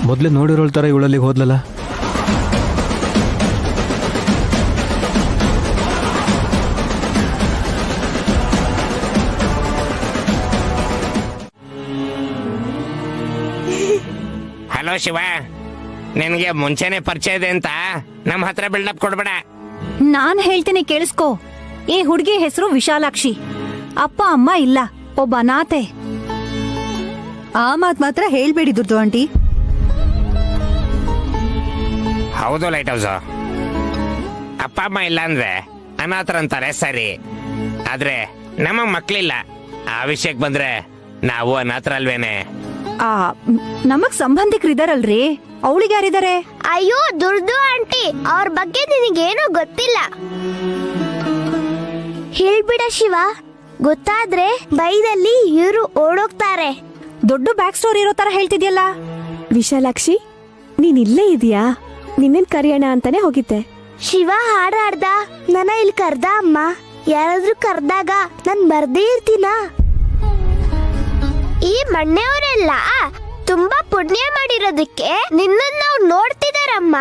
ಮೊದ್ಲೇ ನೋಡಿರೋಳ್ ತರ ಇವಳಲ್ಲಿ ಹೋದ್ಲಲ್ಲ. ಹಲೋ ಶಿವ, ನಿನಗೆ ಮುಂಚೆನೆ ಪರಿಚಯ ಇದೆ ಅಂತ ನಮ್ಮ ಹತ್ರ ಬಿಲ್ಡಪ್ ಕೊಡ್ಬೇಡ. ನಾನ್ ಹೇಳ್ತೀನಿ ಕೇಳಿಸ್ಕೋ. ಈ ಹುಡುಗಿ ಹೆಸರು ವಿಶಾಲಾಕ್ಷಿ. ಅಪ್ಪ ಅಮ್ಮ ಇಲ್ಲ, ಒಬ್ಬ ಅನಾಥೆ. ಆ ಮಾತ್ ಮಾತ್ರ ಹೇಳ್ಬೇಡಿ ದುರ್ದು ಆಂಟಿ. ಹೌದು ಲೈಟ್ ಹೌಸ್. ಅಪ್ಪ ಅಮ್ಮ ಇಲ್ಲ ಅಂದ್ರೆ ಅನಾಥರಂತಾರೆ ಸರಿ, ಆದ್ರೆ ನಮ್ಮ ಮಕ್ಳಿಲ್ಲ. ಆ ವಿಷಯಕ್ಕೆ ಬಂದ್ರೆ ನಾವು ಅನಾಥರಲ್ವೇನೆ. ನಮಗ್ ಸಂಬಂಧಿಕರಿದಾರಲ್ರಿ, ಅವಳಿಗೆ ಯಾರಿದ್ದಾರೆ? ಅಯ್ಯೋ ದುರ್ದು ಆಂಟಿ, ಅವ್ರ ಬಗ್ಗೆ ನಿನಗೇನು ಗೊತ್ತಿಲ್ಲ. ಹೇಳ್ಬಿಡ ಶಿವ, ಗೊತ್ತಾದ್ರೆ ಬೈದಲ್ಲಿ ಇವರು ಓಡೋಗ್ತಾರೆ. ದೊಡ್ಡ ಬ್ಯಾಕ್ ಸ್ಟೋರಿ ಇರೋ ತರ ಹೇಳ್ತಿದ್ಯಲ್ಲ. ವಿಶಾಲಾಕ್ಷಿ, ನೀನ್ ಇಲ್ಲೇ ಇದೀಯಾ? ನಿನ್ನೇನ್ ಕರೆಯೋಣ ಅಂತಾನೆ ಹೋಗಿದ್ದೆ. ಶಿವ ಹಾಡಾಡ್ದ, ನನ್ನ ಇಲ್ಲಿ ಕರ್ದ ಅಮ್ಮ. ಯಾರಾದ್ರೂ ಕರ್ದಾಗ ನಾನ್ ಬರ್ದೇ ಇರ್ತೀನ. ಈ ಮಣ್ಣೆಯವರೆಲ್ಲ ತುಂಬಾ ಪುಣ್ಯ ಮಾಡಿರೋದಕ್ಕೆ ನಿನ್ನನ್ನು ನಾವು ನೋಡ್ತಿದಾರಮ್ಮ.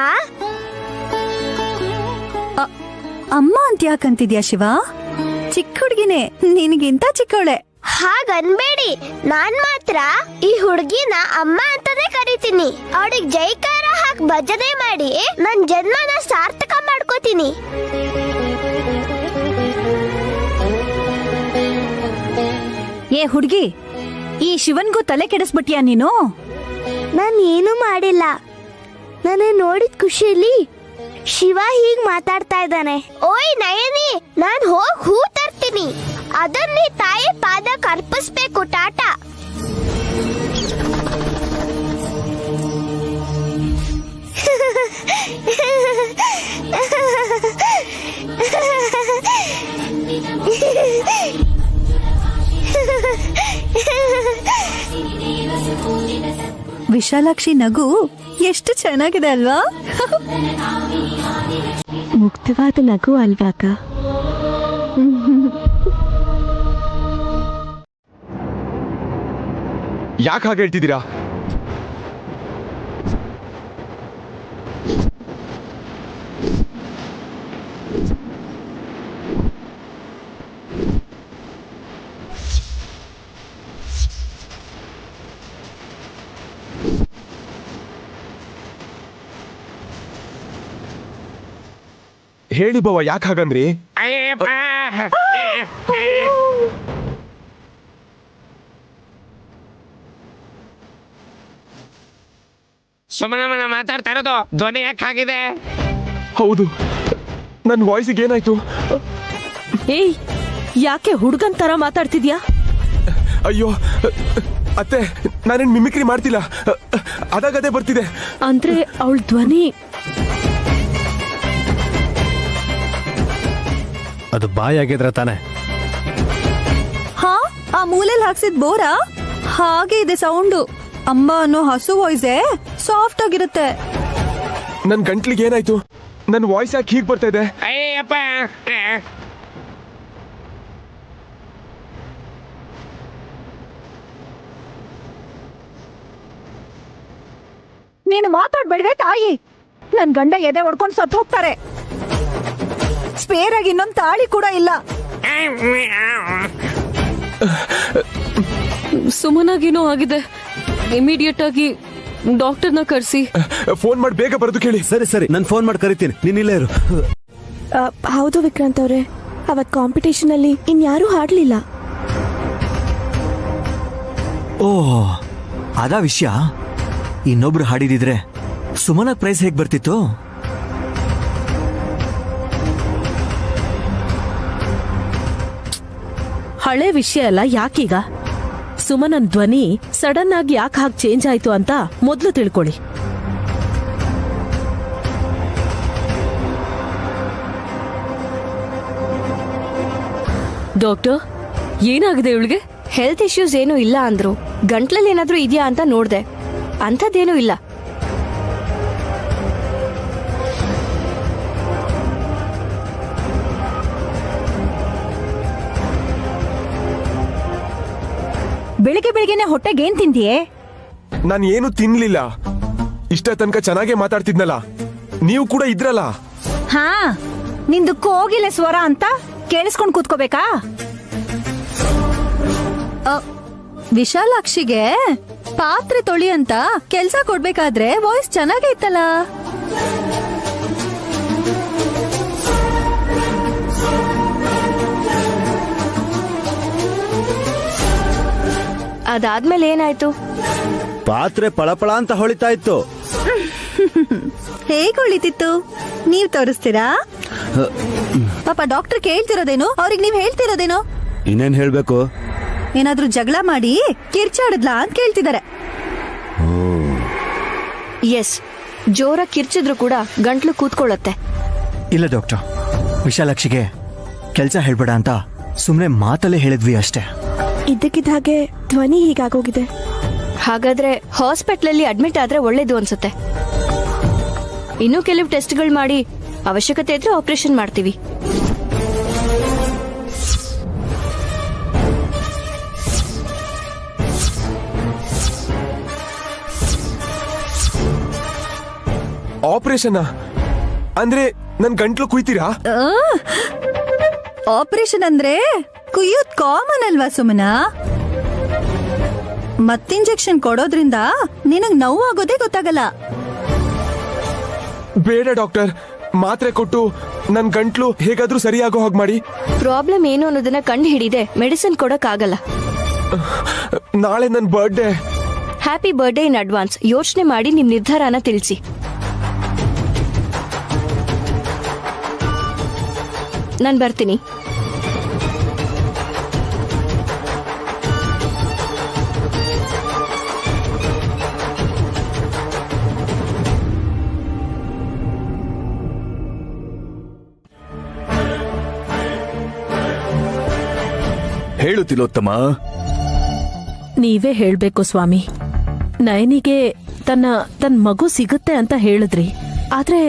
ಅಮ್ಮ ಅಂತ ಯಾಕಂತಿದ್ಯಾ ಶಿವ? ಚಿಕ್ಕ ಹುಡುಗಿನೇ, ನಿನಗಿಂತ ಚಿಕ್ಕವಳೆ. ಹಾಗನ್ಬೇಡಿ, ನಾನ್ ಮಾತ್ರ ಈ ಹುಡುಗಿನ ಅಮ್ಮ ಅಂತಾನೆ ಕರಿತೀನಿ. ಅವಳಿಗೆ ಜೈಕಾರ ಹಾಕಿ ಭಜನೆ ಮಾಡಿ ನನ್ ಜನ್ಮನ ಸಾರ್ಥಕ ಮಾಡ್ಕೋತೀನಿ. ಏ ಹುಡುಗಿ, ಈ ಶಿವನ್ಗೂ ತಲೆ ಕೆಡಿಸ್ಬಿಟ್ಯಾ ನೀನು? ನಾನ್ ಏನು ಮಾಡಿಲ್ಲ. ನನ್ನ ನೋಡಿದ ಖುಷಿಯಲ್ಲಿ ಶಿವ ಹೀಗ್ ಮಾತಾಡ್ತಾ ಇದ್ದಾನೆ. ಓಯ್ ನಯನಿ, ನಾನ್ ಹೋಗ್ ಹೂ ತರ್ತೀನಿ. ಅದನ್ನ ನೀ ತಾಯಿ ಪಾದಕ್ಕೆ ಅರ್ಪಿಸ್ಬೇಕು. ಟಾಟಾ. ವಿಶಾಲಾಕ್ಷಿ ನಗು ಎಷ್ಟು ಚೆನ್ನಾಗಿದೆ ಅಲ್ವಾ? ಮುಕ್ತವಾದ ನಗು ಅಲ್ವಾಕ? ಯಾಕೆ ಹಾಗೆ ಹೇಳ್ತಿದ್ದೀರಾ? ಹೇಳಿ ಬವ್ವ, ಯಾಕೆ ಹಾಗಂದ್ರಿ? ಸುಮ್ಮನೆ ಮಾತಾಡ್ತಾ ಇರೋದು. ಧ್ವನಿ ಯಾಕೆ ಆಗಿದೆ? ಹೌದು, ನನ್ನ ವಾಯ್ಸಿಗೆ ಏನಾಯ್ತು? ಏಯ್, ಯಾಕೆ ಹುಡುಗನ್ ತರ ಮಾತಾಡ್ತಿದ್ಯಾ? ಅಯ್ಯೋ ಅತ್ತೆ, ನಾನೇನ್ ಮಿಮಿಕ್ರಿ ಮಾಡ್ತಿಲ್ಲ, ಅದಾಗದೇ ಬರ್ತಿದೆ. ಅಂದ್ರೆ ಅವಳ ಧ್ವನಿ ಅದು ಬಾಯಾಗಿದ್ರೆ ತಾನೆ. ಹಾ, ಆ ಮೂಲೆಯಲ್ಲಿ ಹಾಕ್ಸಿದ್ ಬೋರ ಹಾಗೆ ಇದೆ ಸೌಂಡು. ಅಮ್ಮ ಅನ್ನೋ ಹಸು ವಾಯ್ಸೇ ಸಾಫ್ಟ್ ಆಗಿರುತ್ತೆ. ನನ್ ಗಂಟ್ಲಿಗೆ ಏನಾಯ್ತು? ನನ್ ವಾಯ್ಸ್ ಯಾಕೆ ಹೀಗ್ ಬರ್ತಾ ಇದೆ? ಅಯ್ಯಪ್ಪ, ನೀನು ಮಾತಾಡ್ಬೇಡ್ವೆ ತಾಯಿ. ನನ್ ಗಂಡ ಎದೆ ಹೊಡ್ಕೊಂಡು ಸತ್ತು ಹೋಗ್ತಾರೆ. ಸ್ಪೇರ್ ಆಗಿ ಇನ್ನೊಂದು ತಾಳಿ ಕೂಡ ಇಲ್ಲ. ಸುಮನಾಗೇನೋ ಆಗಿದೆ. ಇಮಿಡಿಯೇಟ್ ಆಗಿ ಡಾಕ್ಟರ್ನ ಕರೆಸಿ. ಫೋನ್ ಮಾಡಿ ಬೇಗ ಬರೋದು ಕೇಳಿ. ಸರಿ ಸರಿ, ನಾನು ಫೋನ್ ಮಾಡಿ ಕರಿತೀನಿ, ನೀನ್ ಇಲ್ಲೇ ಇರು. ಹೌದು ವಿಕ್ರಾಂತ್ ಅವ್ರೆ, ಅವತ್ ಕಾಂಪಿಟೇಷನ್ ಅಲ್ಲಿ ಇನ್ಯಾರೂ ಹಾಡ್ಲಿಲ್ಲ. ಓಹ್, ಅದಾ ವಿಷಯ. ಇನ್ನೊಬ್ರು ಹಾಡಿದಿದ್ರೆ ಸುಮನ ಪ್ರೈಸ್ ಹೇಗ್ ಬರ್ತಿತ್ತು? ಹಳೆ ವಿಷಯ ಅಲ್ಲ, ಯಾಕೀಗ? ಸುಮನನ್ ಧ್ವನಿ ಸಡನ್ ಆಗಿ ಯಾಕೆ ಹಾಗೆ ಚೇಂಜ್ ಆಯ್ತು ಅಂತ ಮೊದಲು ತಿಳ್ಕೊಳ್ಳಿ. ಡಾಕ್ಟರ್, ಏನಾಗಿದೆ ಇವಳಿಗೆ? ಹೆಲ್ತ್ ಇಶ್ಯೂಸ್ ಏನೂ ಇಲ್ಲ ಅಂದ್ರು. ಗಂಟ್ಲಲ್ಲಿ ಏನಾದ್ರೂ ಇದೆಯಾ ಅಂತ ನೋಡ್ದೆ. ಅಂಥದ್ದೇನೂ ಇಲ್ಲ. ಬೆಳಿಗ್ಗೆ ಬೆಳಿಗ್ಗೆನೆ ಹೊಟ್ಟೆಗೆ ಏನ್ ತಿಂದಿಯೇ? ನಾನು ಏನು ತಿನ್ಲಿಲ್ಲ. ಇಷ್ಟ ತನಕ ಚೆನ್ನಾಗೇ ಮಾತಾಡ್ತಿದ್ನಲ್ಲ, ನೀವು ಕೂಡ ಇದ್ರಲ್ಲ. ಹಾ, ನಿಂದು ಕೋಗಿಲೆ ಸ್ವರ ಅಂತ ಕೇಳಿಸ್ಕೊಂಡ್ ಕೂತ್ಕೋಬೇಕಾ? ವಿಶಾಲಾಕ್ಷಿಗೆ ಪಾತ್ರೆ ತೊಳಿ ಅಂತ ಕೆಲ್ಸ ಕೊಡ್ಬೇಕಾದ್ರೆ ವಾಯ್ಸ್ ಚೆನ್ನಾಗೇ ಇತ್ತಲ್ಲ. ಅದಾದ್ಮೇಲೆ ಏನಾಯ್ತು? ಪಾತ್ರೆ ಪಳಪಳ ಅಂತ ಹೊಳಿತಾ ಇತ್ತು. ಹೇಗ್ ಹೊಳಿತಿತ್ತು? ನೀವ್ ತೋರಿಸ್ತೀರಾ? ಪಾಪ ಡಾಕ್ಟರ್ ಕೇಳ್ತಿರೋದೇನು, ಅವ್ರಿಗೆ ನೀವ್ ಹೇಳ್ತಿರೋದೇನು? ಇನ್ನೇನ್ ಹೇಳ್ಬೇಕು? ಏನಾದ್ರೂ ಜಗಳ ಮಾಡಿ ಕಿರ್ಚಾಡಿದ್ಲಾ ಅಂತ ಕೇಳ್ತಿದಾರೆ. ಎಸ್, ಜೋರ ಕಿರ್ಚಿದ್ರು ಕೂಡ ಗಂಟ್ಲು ಕೂತ್ಕೊಳ್ಳತ್ತೆ. ಇಲ್ಲ ಡಾಕ್ಟರ್, ವಿಶಾಲಾಕ್ಷಿಗೆ ಕೆಲಸ ಹೇಳ್ಬೇಡ ಅಂತ ಸುಮ್ಮನೆ ಮಾತಲ್ಲೇ ಹೇಳಿದ್ವಿ ಅಷ್ಟೇ. ಇದ್ದಕ್ಕಿದ್ದ ಹಾಗೆ ಧ್ವನಿ ಹೀಗಾಗೋಗಿದೆ. ಹಾಗಾದ್ರೆ ಹಾಸ್ಪಿಟ್ಲಲ್ಲಿ ಅಡ್ಮಿಟ್ ಆದ್ರೆ ಒಳ್ಳೇದು ಅನ್ಸುತ್ತೆ. ಇನ್ನೂ ಕೆಲವು ಟೆಸ್ಟ್ಗಳು ಮಾಡಿ ಅವಶ್ಯಕತೆ ಇದ್ರೆ ಆಪರೇಷನ್ ಮಾಡ್ತೀವಿ. ಆಪರೇಷನ್ ಅಂದ್ರೆ ನನ್ ಗಂಟ್ಲು ಕುಯ್ತೀರಾ? ಆಪರೇಷನ್ ಅಂದ್ರೆ ಕುಯ್ಯೋದ್ ಕಾಮನ್ ಅಲ್ವಾ ಸುಮನ? ಮತ್ತಿಂಜೆಕ್ಷನ್ ಕೊಡೋದ್ರಿಂದ ನಿನಗ್ ನೋವಾಗೋದೇ ಗೊತ್ತಾಗಲ್ಲ. ಬೇಡ ಡಾಕ್ಟರ್, ಮಾತ್ರೆ ಕೊಟ್ಟು ನನ್ ಗಂಟ್ಲು ಹೇಗಾದ್ರೂ ಸರಿಯಾಗೋ ಹಾಗೆ ಮಾಡಿ. ಪ್ರಾಬ್ಲಮ್ ಏನು ಅನ್ನೋದನ್ನ ಕಂಡು ಹಿಡಿದೆ ಮೆಡಿಸಿನ್ ಕೊಡಕ್ ಆಗಲ್ಲ. ನಾಳೆ ನನ್ birthday. Happy birthday in advance. ಯೋಚನೆ ಮಾಡಿ ನಿಮ್ ನಿರ್ಧಾರನ ತಿಳಿಸಿ. ನಾನ್ ಬರ್ತೀನಿ. ಹೇಳು ತಿಲೋತ್ತಮ. ನೀವೇ ಹೇಳ್ಬೇಕು ಸ್ವಾಮಿ. ನಯನಿಗೆ ತನ್ನ ಮಗು ಸಿಗುತ್ತೆ ಅಂತ ಹೇಳಿದ್ರಿ. ಆದ್ರೆ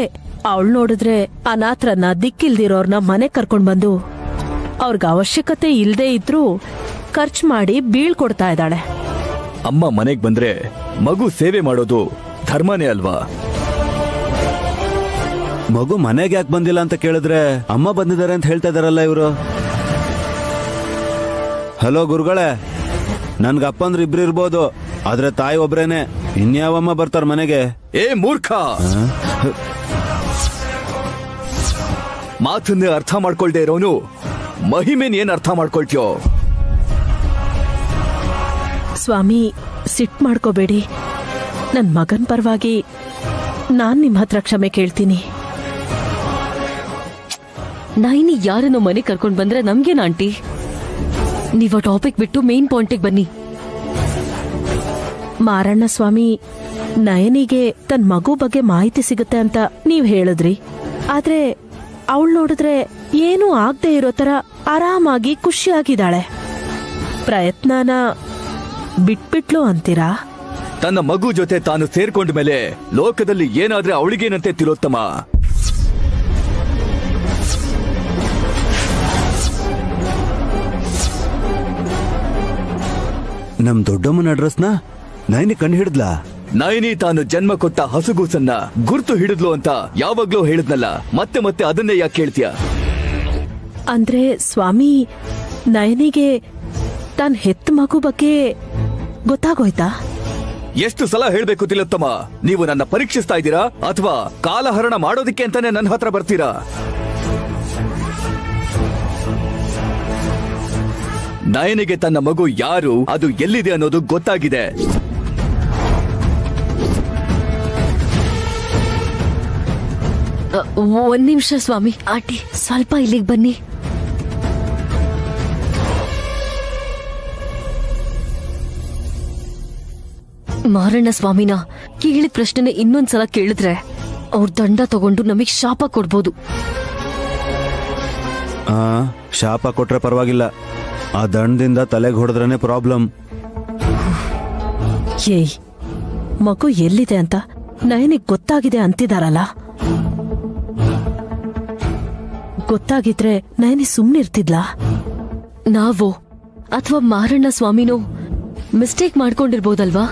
ಅವಳು ನೋಡಿದ್ರೆ ಅನಾಥರನ್ನ, ದಿಕ್ಕಿಲ್ದಿರೋರ್ನ ಮನೆ ಕರ್ಕೊಂಡ್ ಬಂದು ಅವ್ರಿಗೆ ಅವಶ್ಯಕತೆ ಇಲ್ದೇ ಇದ್ರೂ ಖರ್ಚು ಮಾಡಿ ಬೀಳ್ಕೊಡ್ತಾ ಇದ್ದಾಳೆ. ಅಮ್ಮ ಮನೆಗ್ ಬಂದ್ರೆ ಮಗು ಸೇವೆ ಮಾಡೋದು ಧರ್ಮನೇ ಅಲ್ವಾ? ಮಗು ಮನೆಗೆ ಯಾಕೆ ಬಂದಿಲ್ಲ ಅಂತ ಕೇಳಿದ್ರೆ ಅಮ್ಮ ಬಂದಿದ್ದಾರೆ ಅಂತ ಹೇಳ್ತಾ ಇದಾರಲ್ಲ ಇವರು. ಹಲೋ ಗುರುಗಳೇ, ನನ್ಗ ಅಪ್ಪಂದ್ರೆ ಇಬ್ರು ಇರ್ಬೋದು, ಆದ್ರೆ ತಾಯಿ ಒಬ್ರೇನೆ. ಇನ್ಯಾವಮ್ಮ ಬರ್ತಾರ ಮನೆಗೆ? ಏ ಮೂರ್ಖ, ಮಾತನ್ನೇ ಅರ್ಥ ಮಾಡ್ಕೊಳ್ದೆ ಇರೋನು ಮಹಿಮೇನ್ ಏನ್ ಅರ್ಥ ಮಾಡ್ಕೊಳ್ತೀಯೋ? ಸ್ವಾಮಿ, ಸಿಟ್ ಮಾಡ್ಕೋಬೇಡಿ. ನನ್ ಮಗನ್ ಪರವಾಗಿ ನಾನ್ ನಿಮ್ ಹತ್ರ ಕ್ಷಮೆ ಕೇಳ್ತೀನಿ. ನೈನಿ ಯಾರನ್ನೋ ಮನೆ ಕರ್ಕೊಂಡ್ ಬಂದ್ರೆ ನಮ್ಗೇನ ಆಂಟಿ? ನೀವ ಟಾಪಿಕ್ ಬಿಟ್ಟು ಮೇನ್ ಪಾಯಿಂಟಿಗೆ ಬನ್ನಿ. ಮಾರಣ್ಣ ಸ್ವಾಮಿ, ನಯನಿಗೆ ತನ್ ಮಗು ಬಗ್ಗೆ ಮಾಹಿತಿ ಸಿಗುತ್ತೆ ಅಂತ ನೀವ್ ಹೇಳಿದ್ರಿ. ಆದ್ರೆ ಅವಳು ನೋಡಿದ್ರೆ ಏನೂ ಆಗದೆ ಇರೋ ತರ ಆರಾಮಾಗಿ ಖುಷಿಯಾಗಿದ್ದಾಳೆ. ಪ್ರಯತ್ನನ ಬಿಟ್ಬಿಟ್ಲು ಅಂತೀರಾ? ತನ್ನ ಮಗು ಜೊತೆ ತಾನು ಸೇರ್ಕೊಂಡ ಮೇಲೆ ಲೋಕದಲ್ಲಿ ಏನಾದ್ರೆ ಅವಳಿಗೇನಂತೆ ತಿಲೋತ್ತಮ? ನಮ್ ದೊಡ್ಡಮ್ಮನ ಅಡ್ರೆಸ್ನ ನೈನಿ ಕಂಡು ಹಿಡಿದ್ಲಾ? ನೈನಿ ತಾನು ಜನ್ಮ ಕೊಟ್ಟ ಹಸುಗೂಸನ್ನ ಗುರ್ತು ಹಿಡಿದ್ಲು ಅಂತ ಯಾವಾಗ್ಲೂ ಹೇಳಿದ್ನಲ್ಲ, ಮತ್ತೆ ಮತ್ತೆ ಅದನ್ನೇ ಯಾಕೆ ಕೇಳ್ತೀಯ? ಅಂದ್ರೆ ಸ್ವಾಮಿ, ನಯನಿಗೆ ತಾನ್ ಹೆತ್ತ ಮಗು ಬಗ್ಗೆ ಗೊತ್ತಾಗೋಯ್ತಾ? ಎಷ್ಟು ಸಲ ಹೇಳ್ಬೇಕು ತಿಲೋತ್ತಮ? ನೀವು ನನ್ನ ಪರೀಕ್ಷಿಸ್ತಾ ಇದ್ದೀರಾ ಅಥವಾ ಕಾಲಹರಣ ಮಾಡೋದಿಕ್ಕೆ ಅಂತಾನೆ ನನ್ನ ಹತ್ರ ಬರ್ತೀರಾ? ನಯನಿಗೆ ತನ್ನ ಮಗು ಯಾರು, ಅದು ಎಲ್ಲಿದೆ ಅನ್ನೋದು ಗೊತ್ತಾಗಿದೆ. ಒಂದ್ ನಿಮಿಷ ಸ್ವಾಮಿ. ಆಂಟಿ ಸ್ವಲ್ಪ ಇಲ್ಲಿಗೆ ಬನ್ನಿ. ಮಾರಣ್ಣ ಸ್ವಾಮಿನ ಕೇಳಿದ ಪ್ರಶ್ನೆನ ಇನ್ನೊಂದ್ಸಲ ಕೇಳಿದ್ರೆ ಅವ್ರ ದಂಡ ತಗೊಂಡು ನಮಗ್ ಶಾಪ ಕೊಡ್ಬೋದು. ಶಾಪ ಕೊಟ್ರೆ ಪರವಾಗಿಲ್ಲ, ಆ ದಂಡದಿಂದ ತಲೆಗೆ ಹೊಡೆದ್ರೇನೆ ಪ್ರಾಬ್ಲಮ್. ಏಯ್, ಮಗು ಎಲ್ಲಿದೆ ಅಂತ ನಯನಿಗೆ ಗೊತ್ತಾಗಿದೆ ಅಂತಿದಾರಲ್ಲ. ಗೊತ್ತಾಗಿದ್ರೆ ನಯನಿ ಸುಮ್ನಿರ್ತಿದ್ಲಾ? ನಾವು ಅಥವಾ ಮಾರಣ್ಣ ಸ್ವಾಮಿನೋ ಮಿಸ್ಟೇಕ್ ಮಾಡ್ಕೊಂಡಿರ್ಬೋದಲ್ವಾ?